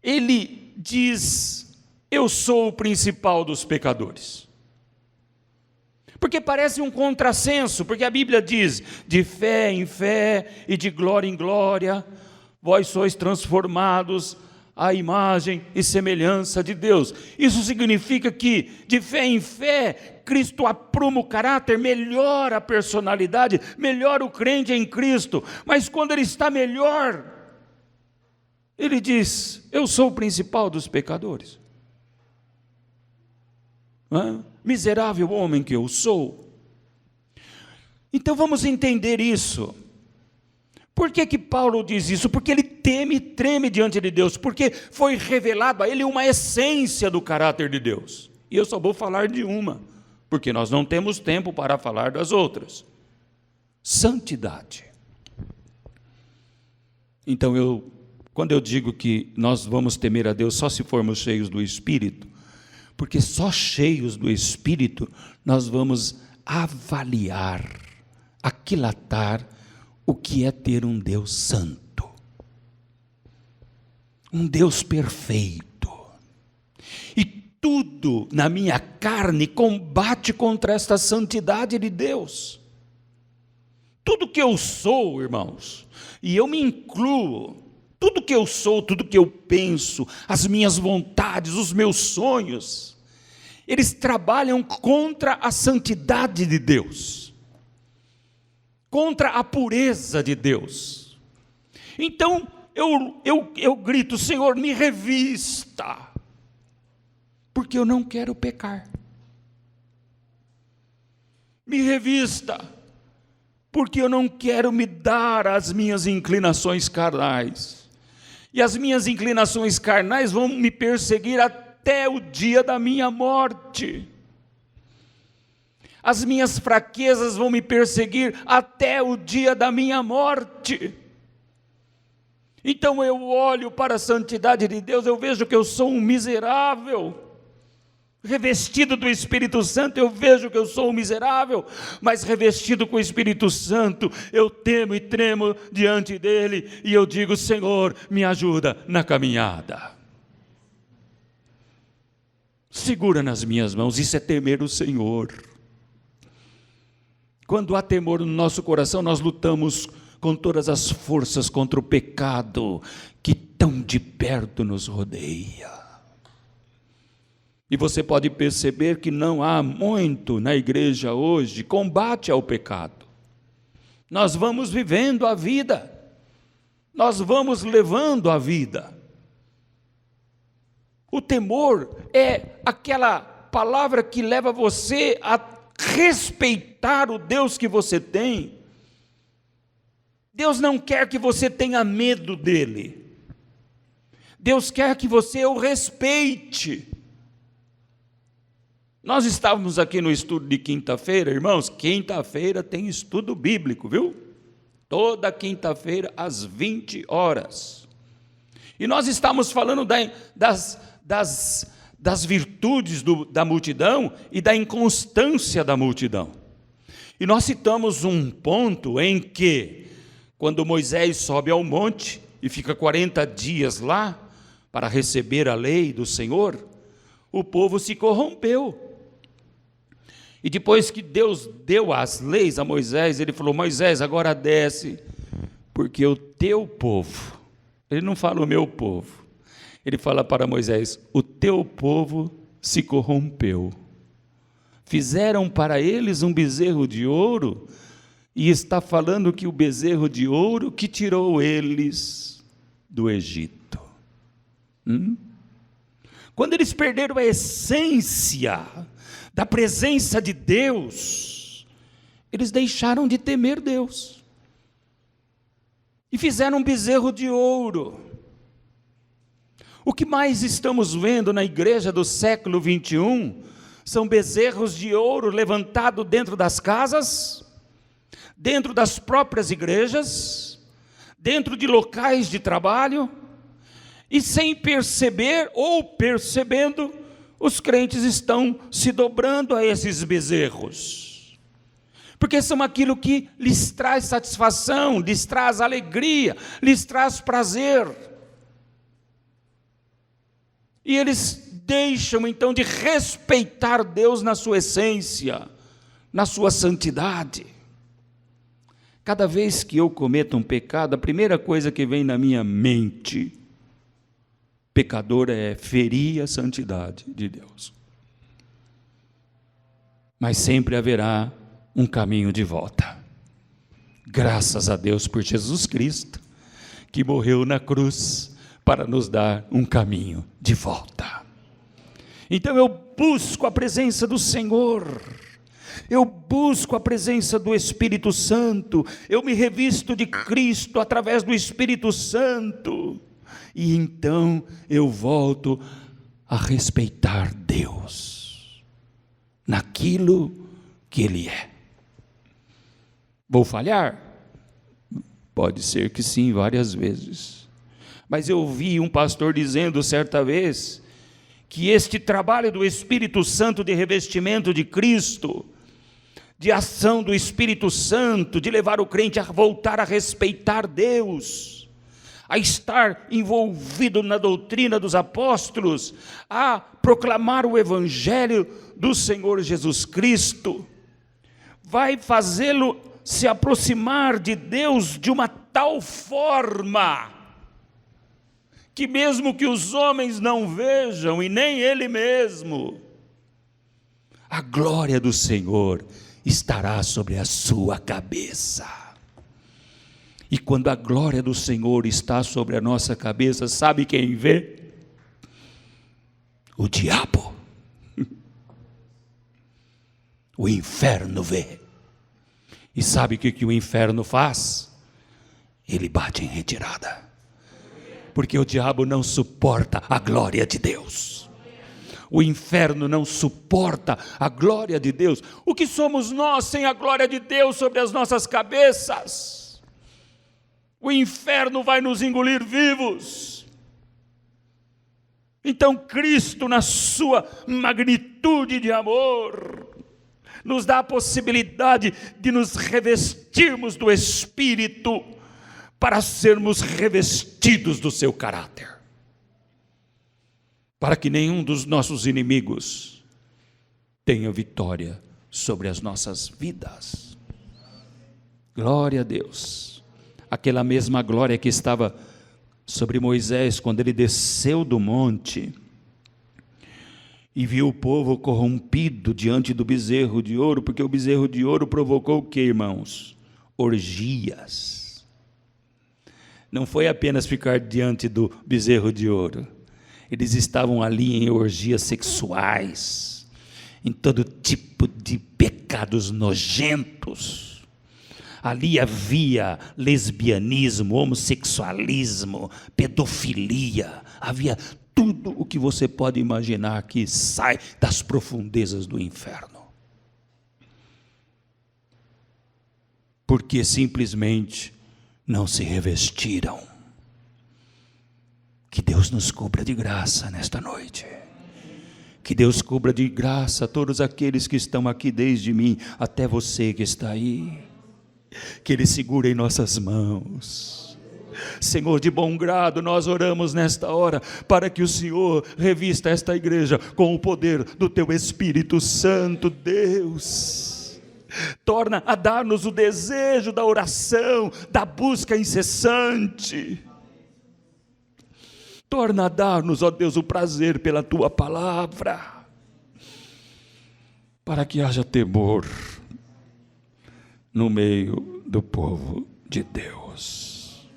ele diz: eu sou o principal dos pecadores? Porque parece um contrassenso, porque a Bíblia diz: de fé em fé e de glória em glória, vós sois transformados à imagem e semelhança de Deus. Isso significa que, de fé em fé, Cristo apruma o caráter, melhora a personalidade, melhora o crente em Cristo. Mas quando ele está melhor, ele diz: eu sou o principal dos pecadores. Miserável homem que eu sou. Então vamos entender isso. Por que Paulo diz isso? Porque ele teme e treme diante de Deus, porque foi revelado a ele uma essência do caráter de Deus. E eu só vou falar de uma, porque nós não temos tempo para falar das outras. Santidade. Então quando eu digo que nós vamos temer a Deus só se formos cheios do Espírito, porque só cheios do Espírito nós vamos avaliar, aquilatar o que é ter um Deus santo, um Deus perfeito. E tudo na minha carne combate contra esta santidade de Deus. Tudo que eu sou, irmãos, e eu me incluo, tudo que eu sou, tudo que eu penso, as minhas vontades, os meus sonhos, eles trabalham contra a santidade de Deus, contra a pureza de Deus. Então eu grito: Senhor, me revista, porque eu não quero pecar. Me revista, porque eu não quero me dar às minhas inclinações carnais. E as minhas inclinações carnais vão me perseguir até o dia da minha morte. As minhas fraquezas vão me perseguir até o dia da minha morte. Então eu olho para a santidade de Deus, eu vejo que eu sou um miserável. Revestido do Espírito Santo, eu vejo que eu sou um miserável, mas revestido com o Espírito Santo, eu temo e tremo diante dele, e eu digo: Senhor, me ajuda na caminhada. Segura nas minhas mãos, isso é temer o Senhor. Quando há temor no nosso coração, nós lutamos com todas as forças contra o pecado que tão de perto nos rodeia. E você pode perceber que não há muito na igreja hoje combate ao pecado. Nós vamos vivendo a vida, nós vamos levando a vida. O temor é aquela palavra que leva você a respeitar o Deus que você tem. Deus não quer que você tenha medo dele. Deus quer que você o respeite. Nós estávamos aqui no estudo de quinta-feira, irmãos. Quinta-feira tem estudo bíblico, viu? Toda quinta-feira às 20 horas. E nós estamos falando das virtudes da multidão e da inconstância da multidão. E nós citamos um ponto em que, quando Moisés sobe ao monte e fica 40 dias lá para receber a lei do Senhor, o povo se corrompeu. E depois que Deus deu as leis a Moisés, ele falou: Moisés, agora desce, porque o teu povo, ele não fala o meu povo, ele fala para Moisés: o teu povo se corrompeu. Fizeram para eles um bezerro de ouro, e está falando que o bezerro de ouro que tirou eles do Egito. Quando eles perderam a essência da presença de Deus, eles deixaram de temer Deus e fizeram um bezerro de ouro. O que mais estamos vendo na igreja do século 21 são bezerros de ouro levantados dentro das casas, dentro das próprias igrejas, dentro de locais de trabalho, e sem perceber ou percebendo, os crentes estão se dobrando a esses bezerros, porque são aquilo que lhes traz satisfação, lhes traz alegria, lhes traz prazer. E eles deixam então de respeitar Deus na sua essência, na sua santidade. Cada vez que eu cometo um pecado, a primeira coisa que vem na minha mente, pecador, é ferir a santidade de Deus. Mas sempre haverá um caminho de volta. Graças a Deus por Jesus Cristo, que morreu na cruz para nos dar um caminho de volta. Então eu busco a presença do Senhor, eu busco a presença do Espírito Santo, eu me revisto de Cristo através do Espírito Santo, e então eu volto a respeitar Deus, naquilo que Ele é. Vou falhar? Pode ser que sim, várias vezes. Mas eu vi um pastor dizendo certa vez, que este trabalho do Espírito Santo de revestimento de Cristo, de ação do Espírito Santo, de levar o crente a voltar a respeitar Deus, a estar envolvido na doutrina dos apóstolos, a proclamar o Evangelho do Senhor Jesus Cristo, vai fazê-lo se aproximar de Deus de uma tal forma, que mesmo que os homens não vejam, e nem Ele mesmo, a glória do Senhor estará sobre a sua cabeça. E quando a glória do Senhor está sobre a nossa cabeça, sabe quem vê? O diabo. O inferno vê. E sabe o que o inferno faz? Ele bate em retirada. Porque o diabo não suporta a glória de Deus. O inferno não suporta a glória de Deus. O que somos nós sem a glória de Deus sobre as nossas cabeças? O inferno vai nos engolir vivos. Então Cristo, na sua magnitude de amor, nos dá a possibilidade de nos revestirmos do Espírito, para sermos revestidos do seu caráter, para que nenhum dos nossos inimigos tenha vitória sobre as nossas vidas. Glória a Deus. Aquela mesma glória que estava sobre Moisés quando ele desceu do monte e viu o povo corrompido diante do bezerro de ouro, porque o bezerro de ouro provocou o que, irmãos? Orgias. Não foi apenas ficar diante do bezerro de ouro. Eles estavam ali em orgias sexuais, em todo tipo de pecados nojentos. Ali havia lesbianismo, homossexualismo, pedofilia, havia tudo o que você pode imaginar que sai das profundezas do inferno. Porque simplesmente não se revestiram. Que Deus nos cubra de graça nesta noite. Que Deus cubra de graça todos aqueles que estão aqui, desde mim até você que está aí. Que Ele segure em nossas mãos. Senhor, de bom grado nós oramos nesta hora, para que o Senhor revista esta igreja com o poder do Teu Espírito Santo, Deus. Torna a dar-nos o desejo da oração, da busca incessante. Torna a dar-nos, ó Deus, o prazer pela Tua palavra, para que haja temor no meio do povo de Deus.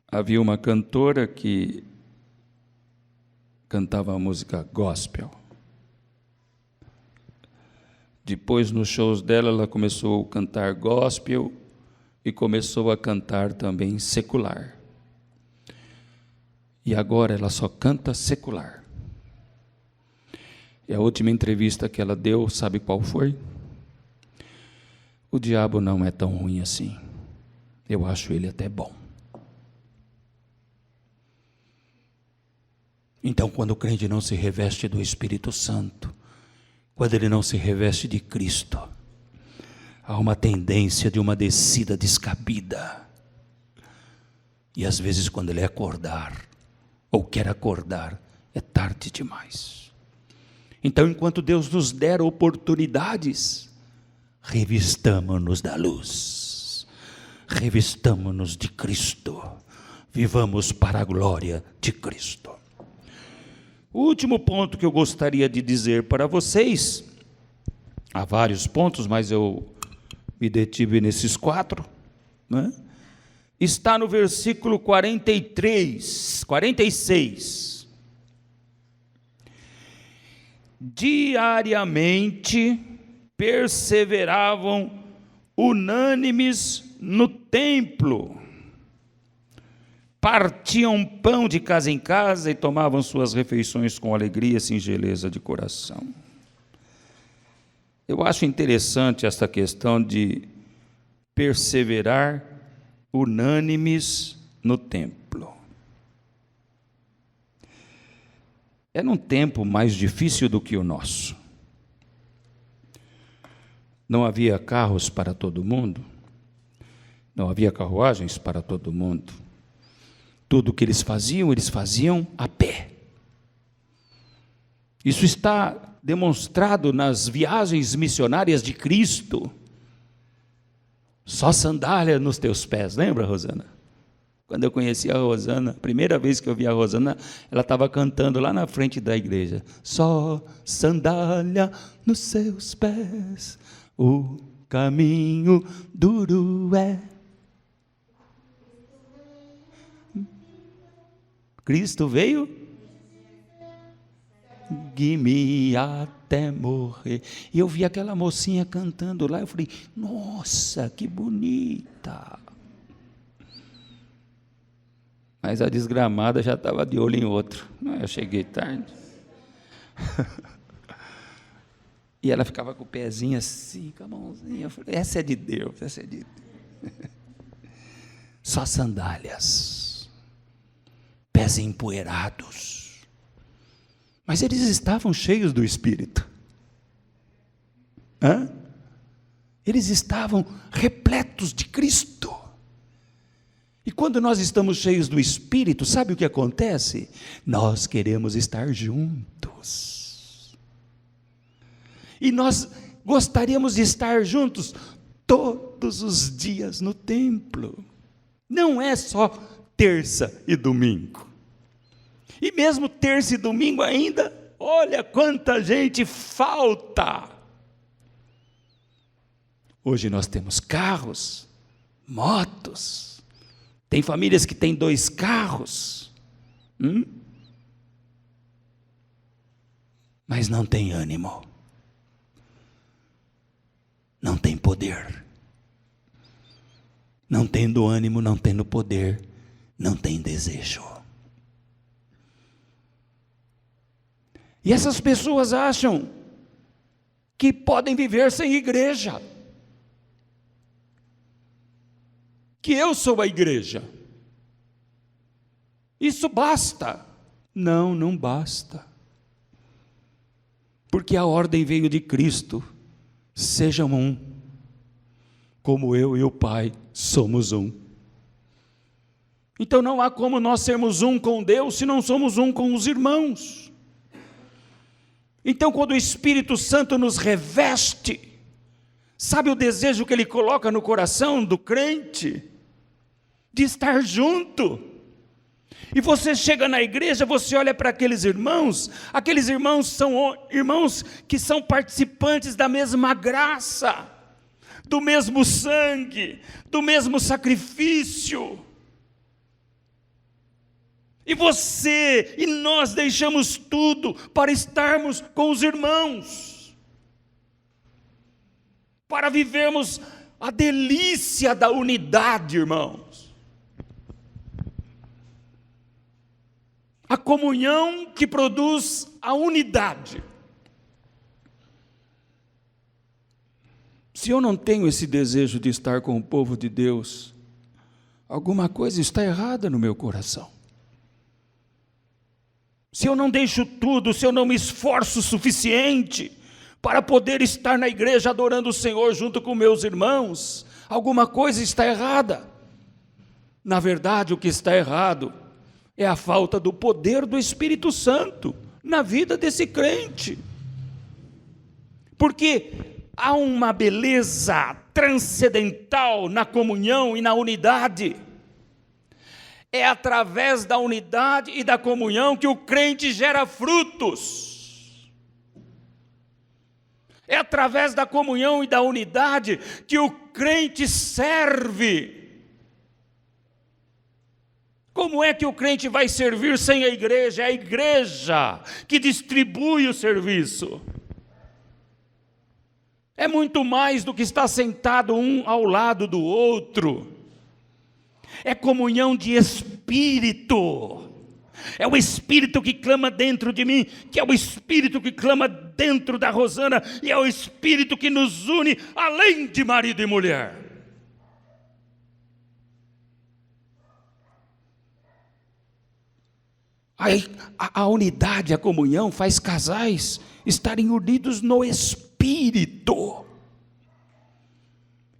Havia uma cantora que cantava a música gospel. Depois, nos shows dela, ela começou a cantar gospel e começou a cantar também secular. E agora ela só canta secular. E a última entrevista que ela deu, sabe qual foi? O diabo não é tão ruim assim. Eu acho ele até bom. Então, quando o crente não se reveste do Espírito Santo, quando ele não se reveste de Cristo, há uma tendência de uma descida descabida. E às vezes, quando ele acordar, ou quer acordar, é tarde demais. Então, enquanto Deus nos der oportunidades, revistamo-nos da luz, revistamo-nos de Cristo, vivamos para a glória de Cristo. O último ponto que eu gostaria de dizer para vocês, há vários pontos, mas eu me detive nesses 4, né? Está no versículo 46. Diariamente perseveravam unânimes no templo, partiam pão de casa em casa e tomavam suas refeições com alegria e singeleza de coração. Eu acho interessante esta questão de perseverar unânimes no templo. Era um tempo mais difícil do que o nosso. Não havia carros para todo mundo, não havia carruagens para todo mundo. Tudo o que eles faziam a pé. Isso está demonstrado nas viagens missionárias de Cristo. Só sandália nos teus pés, lembra, Rosana? Quando eu conheci a Rosana, a primeira vez que eu vi a Rosana, ela estava cantando lá na frente da igreja. Só sandália nos seus pés, o caminho duro é. Cristo veio guie-me até morrer. E eu vi aquela mocinha cantando lá, eu falei, nossa, que bonita. Mas a desgramada já estava de olho em outro. Eu cheguei tarde. E ela ficava com o pezinho assim, com a mãozinha. Eu falei, essa é de Deus, essa é de Deus. Só sandálias. Pés empoeirados, mas eles estavam cheios do Espírito. Eles estavam repletos de Cristo. E quando nós estamos cheios do Espírito, sabe o que acontece? Nós queremos estar juntos. E nós gostaríamos de estar juntos todos os dias no templo. Não é só terça e domingo. E mesmo terça e domingo ainda, olha quanta gente falta. Hoje nós temos carros, motos, tem famílias que têm 2 carros, mas não tem ânimo, não tem poder. Não tendo ânimo, não tendo poder, não tem desejo. E essas pessoas acham que podem viver sem igreja. Que eu sou a igreja. Isso basta. Não, não basta. Porque a ordem veio de Cristo. Sejam um, como eu e o Pai somos um. Então não há como nós sermos um com Deus se não somos um com os irmãos. Então quando o Espírito Santo nos reveste, sabe o desejo que Ele coloca no coração do crente? De estar junto. E você chega na igreja, você olha para aqueles irmãos são irmãos que são participantes da mesma graça, do mesmo sangue, do mesmo sacrifício. E você e nós deixamos tudo para estarmos com os irmãos, para vivermos a delícia da unidade, irmãos. A comunhão que produz a unidade. Se eu não tenho esse desejo de estar com o povo de Deus, alguma coisa está errada no meu coração. se eu não deixo tudo, se eu não me esforço o suficiente para poder estar na igreja adorando o Senhor junto com meus irmãos, alguma coisa está errada. Na verdade, o que está errado é a falta do poder do Espírito Santo na vida desse crente. Porque há uma beleza transcendental na comunhão e na unidade. É através da unidade e da comunhão que o crente gera frutos. É através da comunhão e da unidade que o crente serve. Como é que o crente vai servir sem a igreja? É a igreja que distribui o serviço. É muito mais do que estar sentado um ao lado do outro. É comunhão de espírito. É o Espírito que clama dentro de mim, que é o Espírito que clama dentro da Rosana, e é o Espírito que nos une além de marido e mulher. A unidade, a comunhão faz casais estarem unidos no Espírito.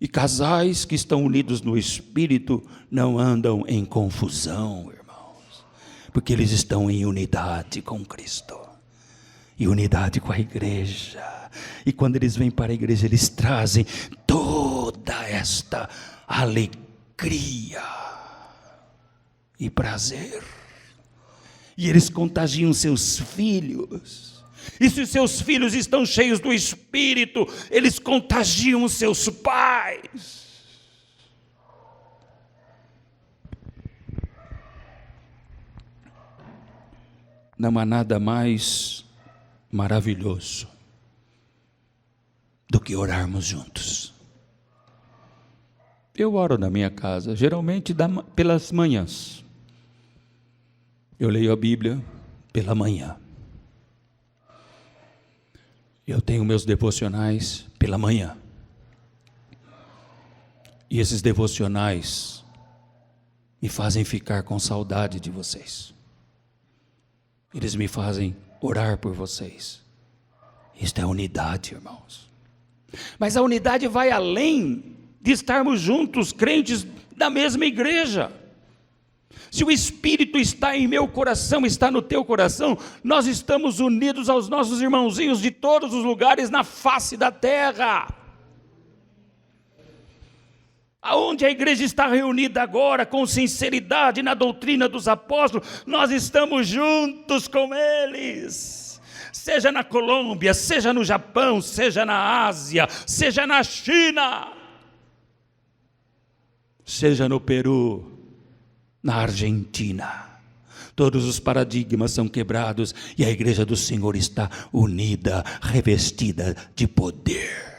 E casais que estão unidos no Espírito não andam em confusão, irmãos, porque eles estão em unidade com Cristo e unidade com a igreja. E quando eles vêm para a igreja, eles trazem toda esta alegria e prazer. E eles contagiam seus filhos. E se os seus filhos estão cheios do Espírito, eles contagiam os seus pais. Não há nada mais maravilhoso do que orarmos juntos. Eu oro na minha casa, geralmente pelas manhãs. Eu leio a Bíblia pela manhã. Eu tenho meus devocionais pela manhã. E esses devocionais me fazem ficar com saudade de vocês. Eles me fazem orar por vocês. Isto é unidade, irmãos. Mas a unidade vai além de estarmos juntos, crentes da mesma igreja. Se o Espírito está em meu coração, está no teu coração, nós estamos unidos aos nossos irmãozinhos de todos os lugares na face da terra. Aonde a igreja está reunida agora, com sinceridade na doutrina dos apóstolos, nós estamos juntos com eles. Seja na Colômbia, seja no Japão, seja na Ásia, seja na China, seja no Peru, na Argentina, todos os paradigmas são quebrados e a igreja do Senhor está unida, revestida de poder.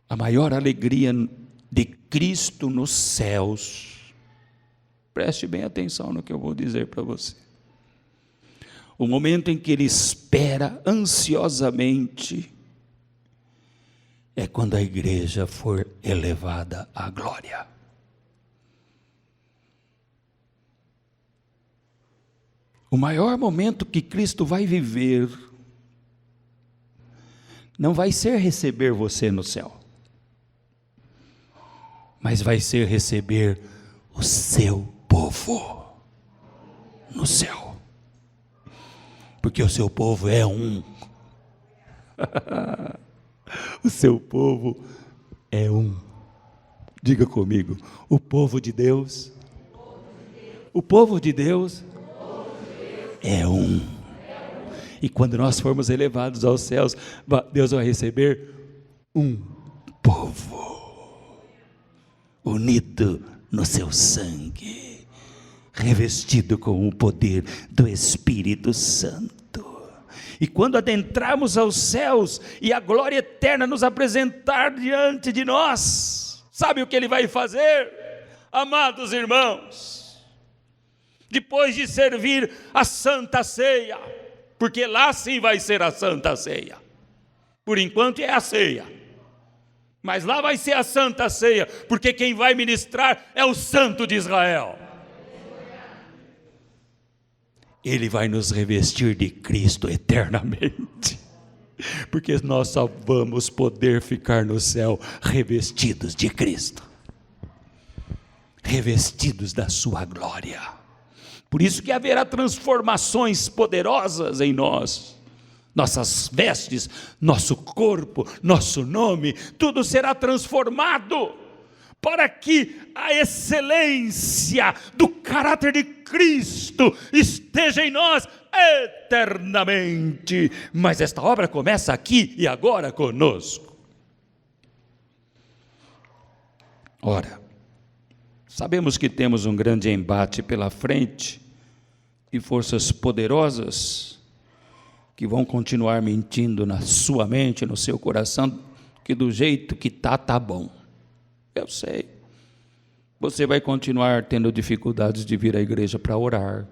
A maior alegria de Cristo nos céus, preste bem atenção no que eu vou dizer para você. O momento em que Ele espera ansiosamente é quando a igreja for elevada à glória. O maior momento que Cristo vai viver não vai ser receber você no céu, mas vai ser receber o seu povo no céu, porque o seu povo é um. O seu povo é um. Diga comigo, o povo de Deus, o povo de Deus é um. E quando nós formos elevados aos céus, Deus vai receber um povo, unido no seu sangue, revestido com o poder do Espírito Santo. E quando adentrarmos aos céus e a glória eterna nos apresentar diante de nós, sabe o que Ele vai fazer? Amados irmãos, depois de servir a Santa Ceia, porque lá sim vai ser a Santa Ceia, por enquanto é a ceia, mas lá vai ser a Santa Ceia, porque quem vai ministrar é o Santo de Israel. Ele vai nos revestir de Cristo eternamente, porque nós só vamos poder ficar no céu revestidos de Cristo, revestidos da sua glória. Por isso que haverá transformações poderosas em nós. Nossas vestes, nosso corpo, nosso nome, tudo será transformado, para que a excelência do caráter de Cristo esteja em nós eternamente. Mas esta obra começa aqui e agora conosco. Ora, sabemos que temos um grande embate pela frente, e forças poderosas que vão continuar mentindo na sua mente, no seu coração, que do jeito que tá bom. Eu sei. Você vai continuar tendo dificuldades de vir à igreja para orar.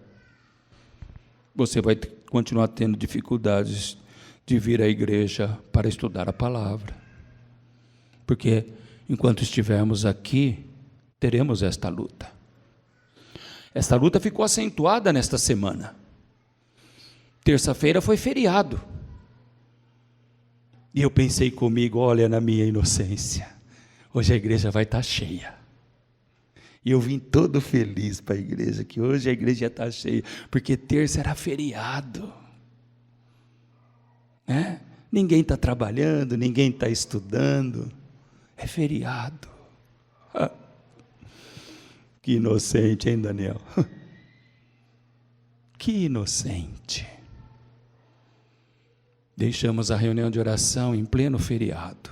Você vai continuar tendo dificuldades de vir à igreja para estudar a palavra. Porque enquanto estivermos aqui, teremos esta luta. Esta luta ficou acentuada nesta semana. Terça-feira foi feriado. E eu pensei comigo, olha, na minha inocência, hoje a igreja vai estar cheia. E eu vim todo feliz para a igreja, que hoje a igreja está cheia, porque terça era feriado. Ninguém está trabalhando, ninguém está estudando, é feriado. Que inocente, hein, Daniel? Que inocente. Deixamos a reunião de oração em pleno feriado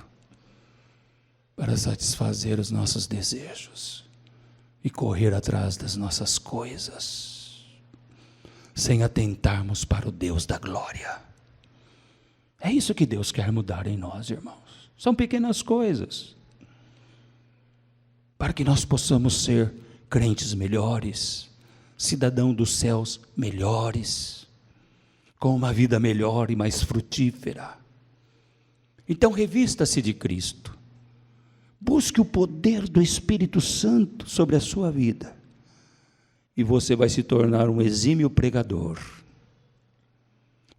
para satisfazer os nossos desejos e correr atrás das nossas coisas, sem atentarmos para o Deus da glória. É isso que Deus quer mudar em nós, irmãos. São pequenas coisas, para que nós possamos ser crentes melhores, cidadão dos céus melhores, com uma vida melhor e mais frutífera. Então revista-se de Cristo, busque o poder do Espírito Santo sobre a sua vida, e você vai se tornar um exímio pregador.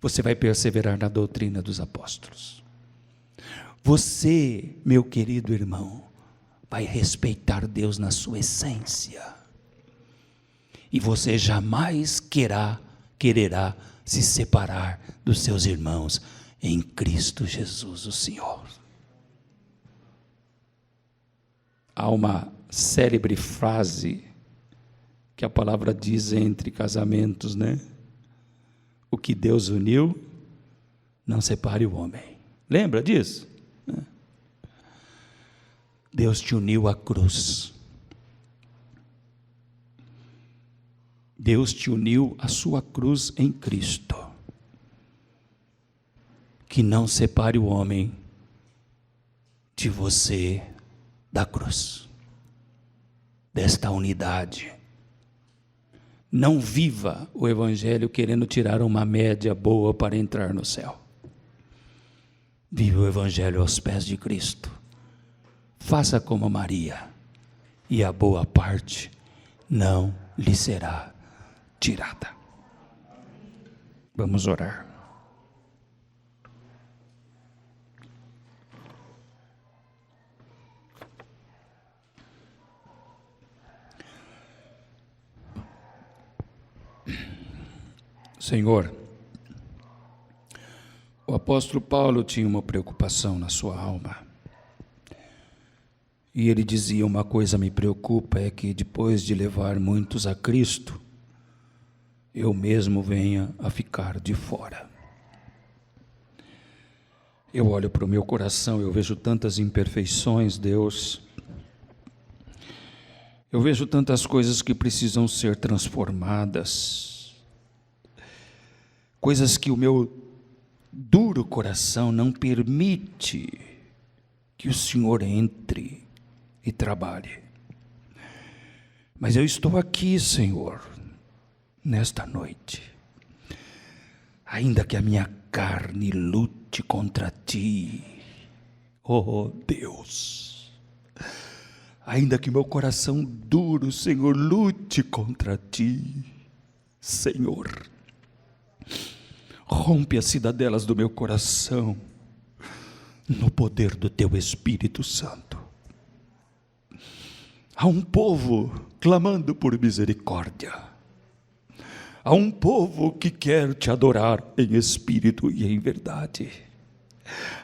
Você vai perseverar na doutrina dos apóstolos. Você, meu querido irmão, vai respeitar Deus na sua essência, e você jamais quererá se separar dos seus irmãos em Cristo Jesus, o Senhor. Há uma célebre frase que a palavra diz entre casamentos, O que Deus uniu, não separe o homem. Lembra disso? Deus te uniu à cruz. Deus te uniu à sua cruz em Cristo. Que não separe o homem de você da cruz, desta unidade. Não viva o Evangelho querendo tirar uma média boa para entrar no céu. Viva o Evangelho aos pés de Cristo. Faça como Maria, e a boa parte não lhe será tirada. Vamos orar. Senhor, o apóstolo Paulo tinha uma preocupação na sua alma. E ele dizia: uma coisa me preocupa, é que depois de levar muitos a Cristo, eu mesmo venha a ficar de fora. Eu olho para o meu coração, eu vejo tantas imperfeições, Deus. Eu vejo tantas coisas que precisam ser transformadas. Coisas que o meu duro coração não permite que o Senhor entre e trabalhe. Mas eu estou aqui, Senhor, nesta noite. Ainda que a minha carne lute contra Ti, oh Deus. Ainda que meu coração duro, Senhor, lute contra Ti, Senhor. Rompe as cidadelas do meu coração, no poder do Teu Espírito Santo. Há um povo clamando por misericórdia. Há um povo que quer Te adorar em espírito e em verdade.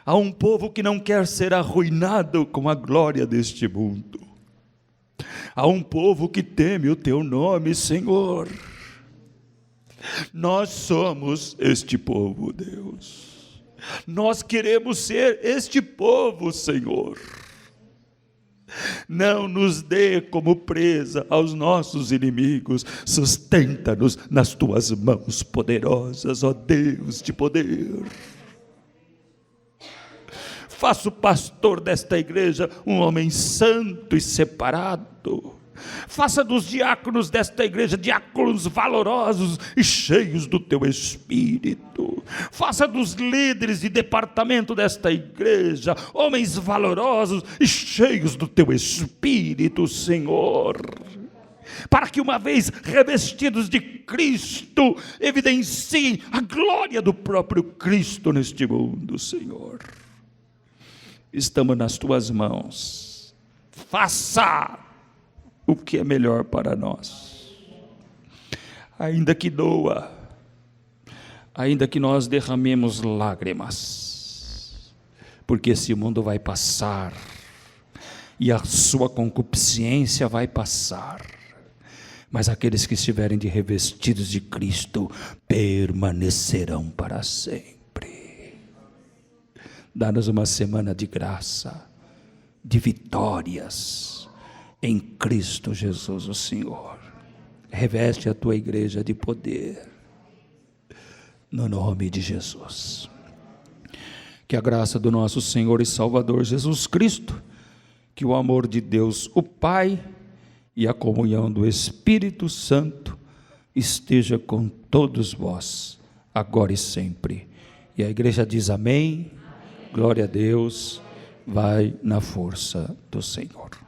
Há um povo que não quer ser arruinado com a glória deste mundo. Há um povo que teme o Teu nome, Senhor. Nós somos este povo, Deus. Nós queremos ser este povo, Senhor. Não nos dê como presa aos nossos inimigos. Sustenta-nos nas Tuas mãos poderosas, ó Deus de poder. Faça o pastor desta igreja um homem santo e separado. Faça dos diáconos desta igreja diáconos valorosos e cheios do Teu Espírito. Faça dos líderes de departamento desta igreja homens valorosos e cheios do Teu Espírito, Senhor. Para que, uma vez revestidos de Cristo, evidenciem a glória do próprio Cristo neste mundo, Senhor. Estamos nas Tuas mãos. Faça o que é melhor para nós. Ainda que doa, ainda que nós derramemos lágrimas, porque esse mundo vai passar, e a sua concupiscência vai passar, mas aqueles que estiverem revestidos de Cristo permanecerão para sempre. Dá-nos uma semana de graça, de vitórias, em Cristo Jesus, o Senhor. Reveste a Tua igreja de poder, no nome de Jesus. Que a graça do nosso Senhor e Salvador Jesus Cristo, que o amor de Deus, o Pai, e a comunhão do Espírito Santo esteja com todos vós, agora e sempre. E a igreja diz amém. Glória a Deus. Vai na força do Senhor.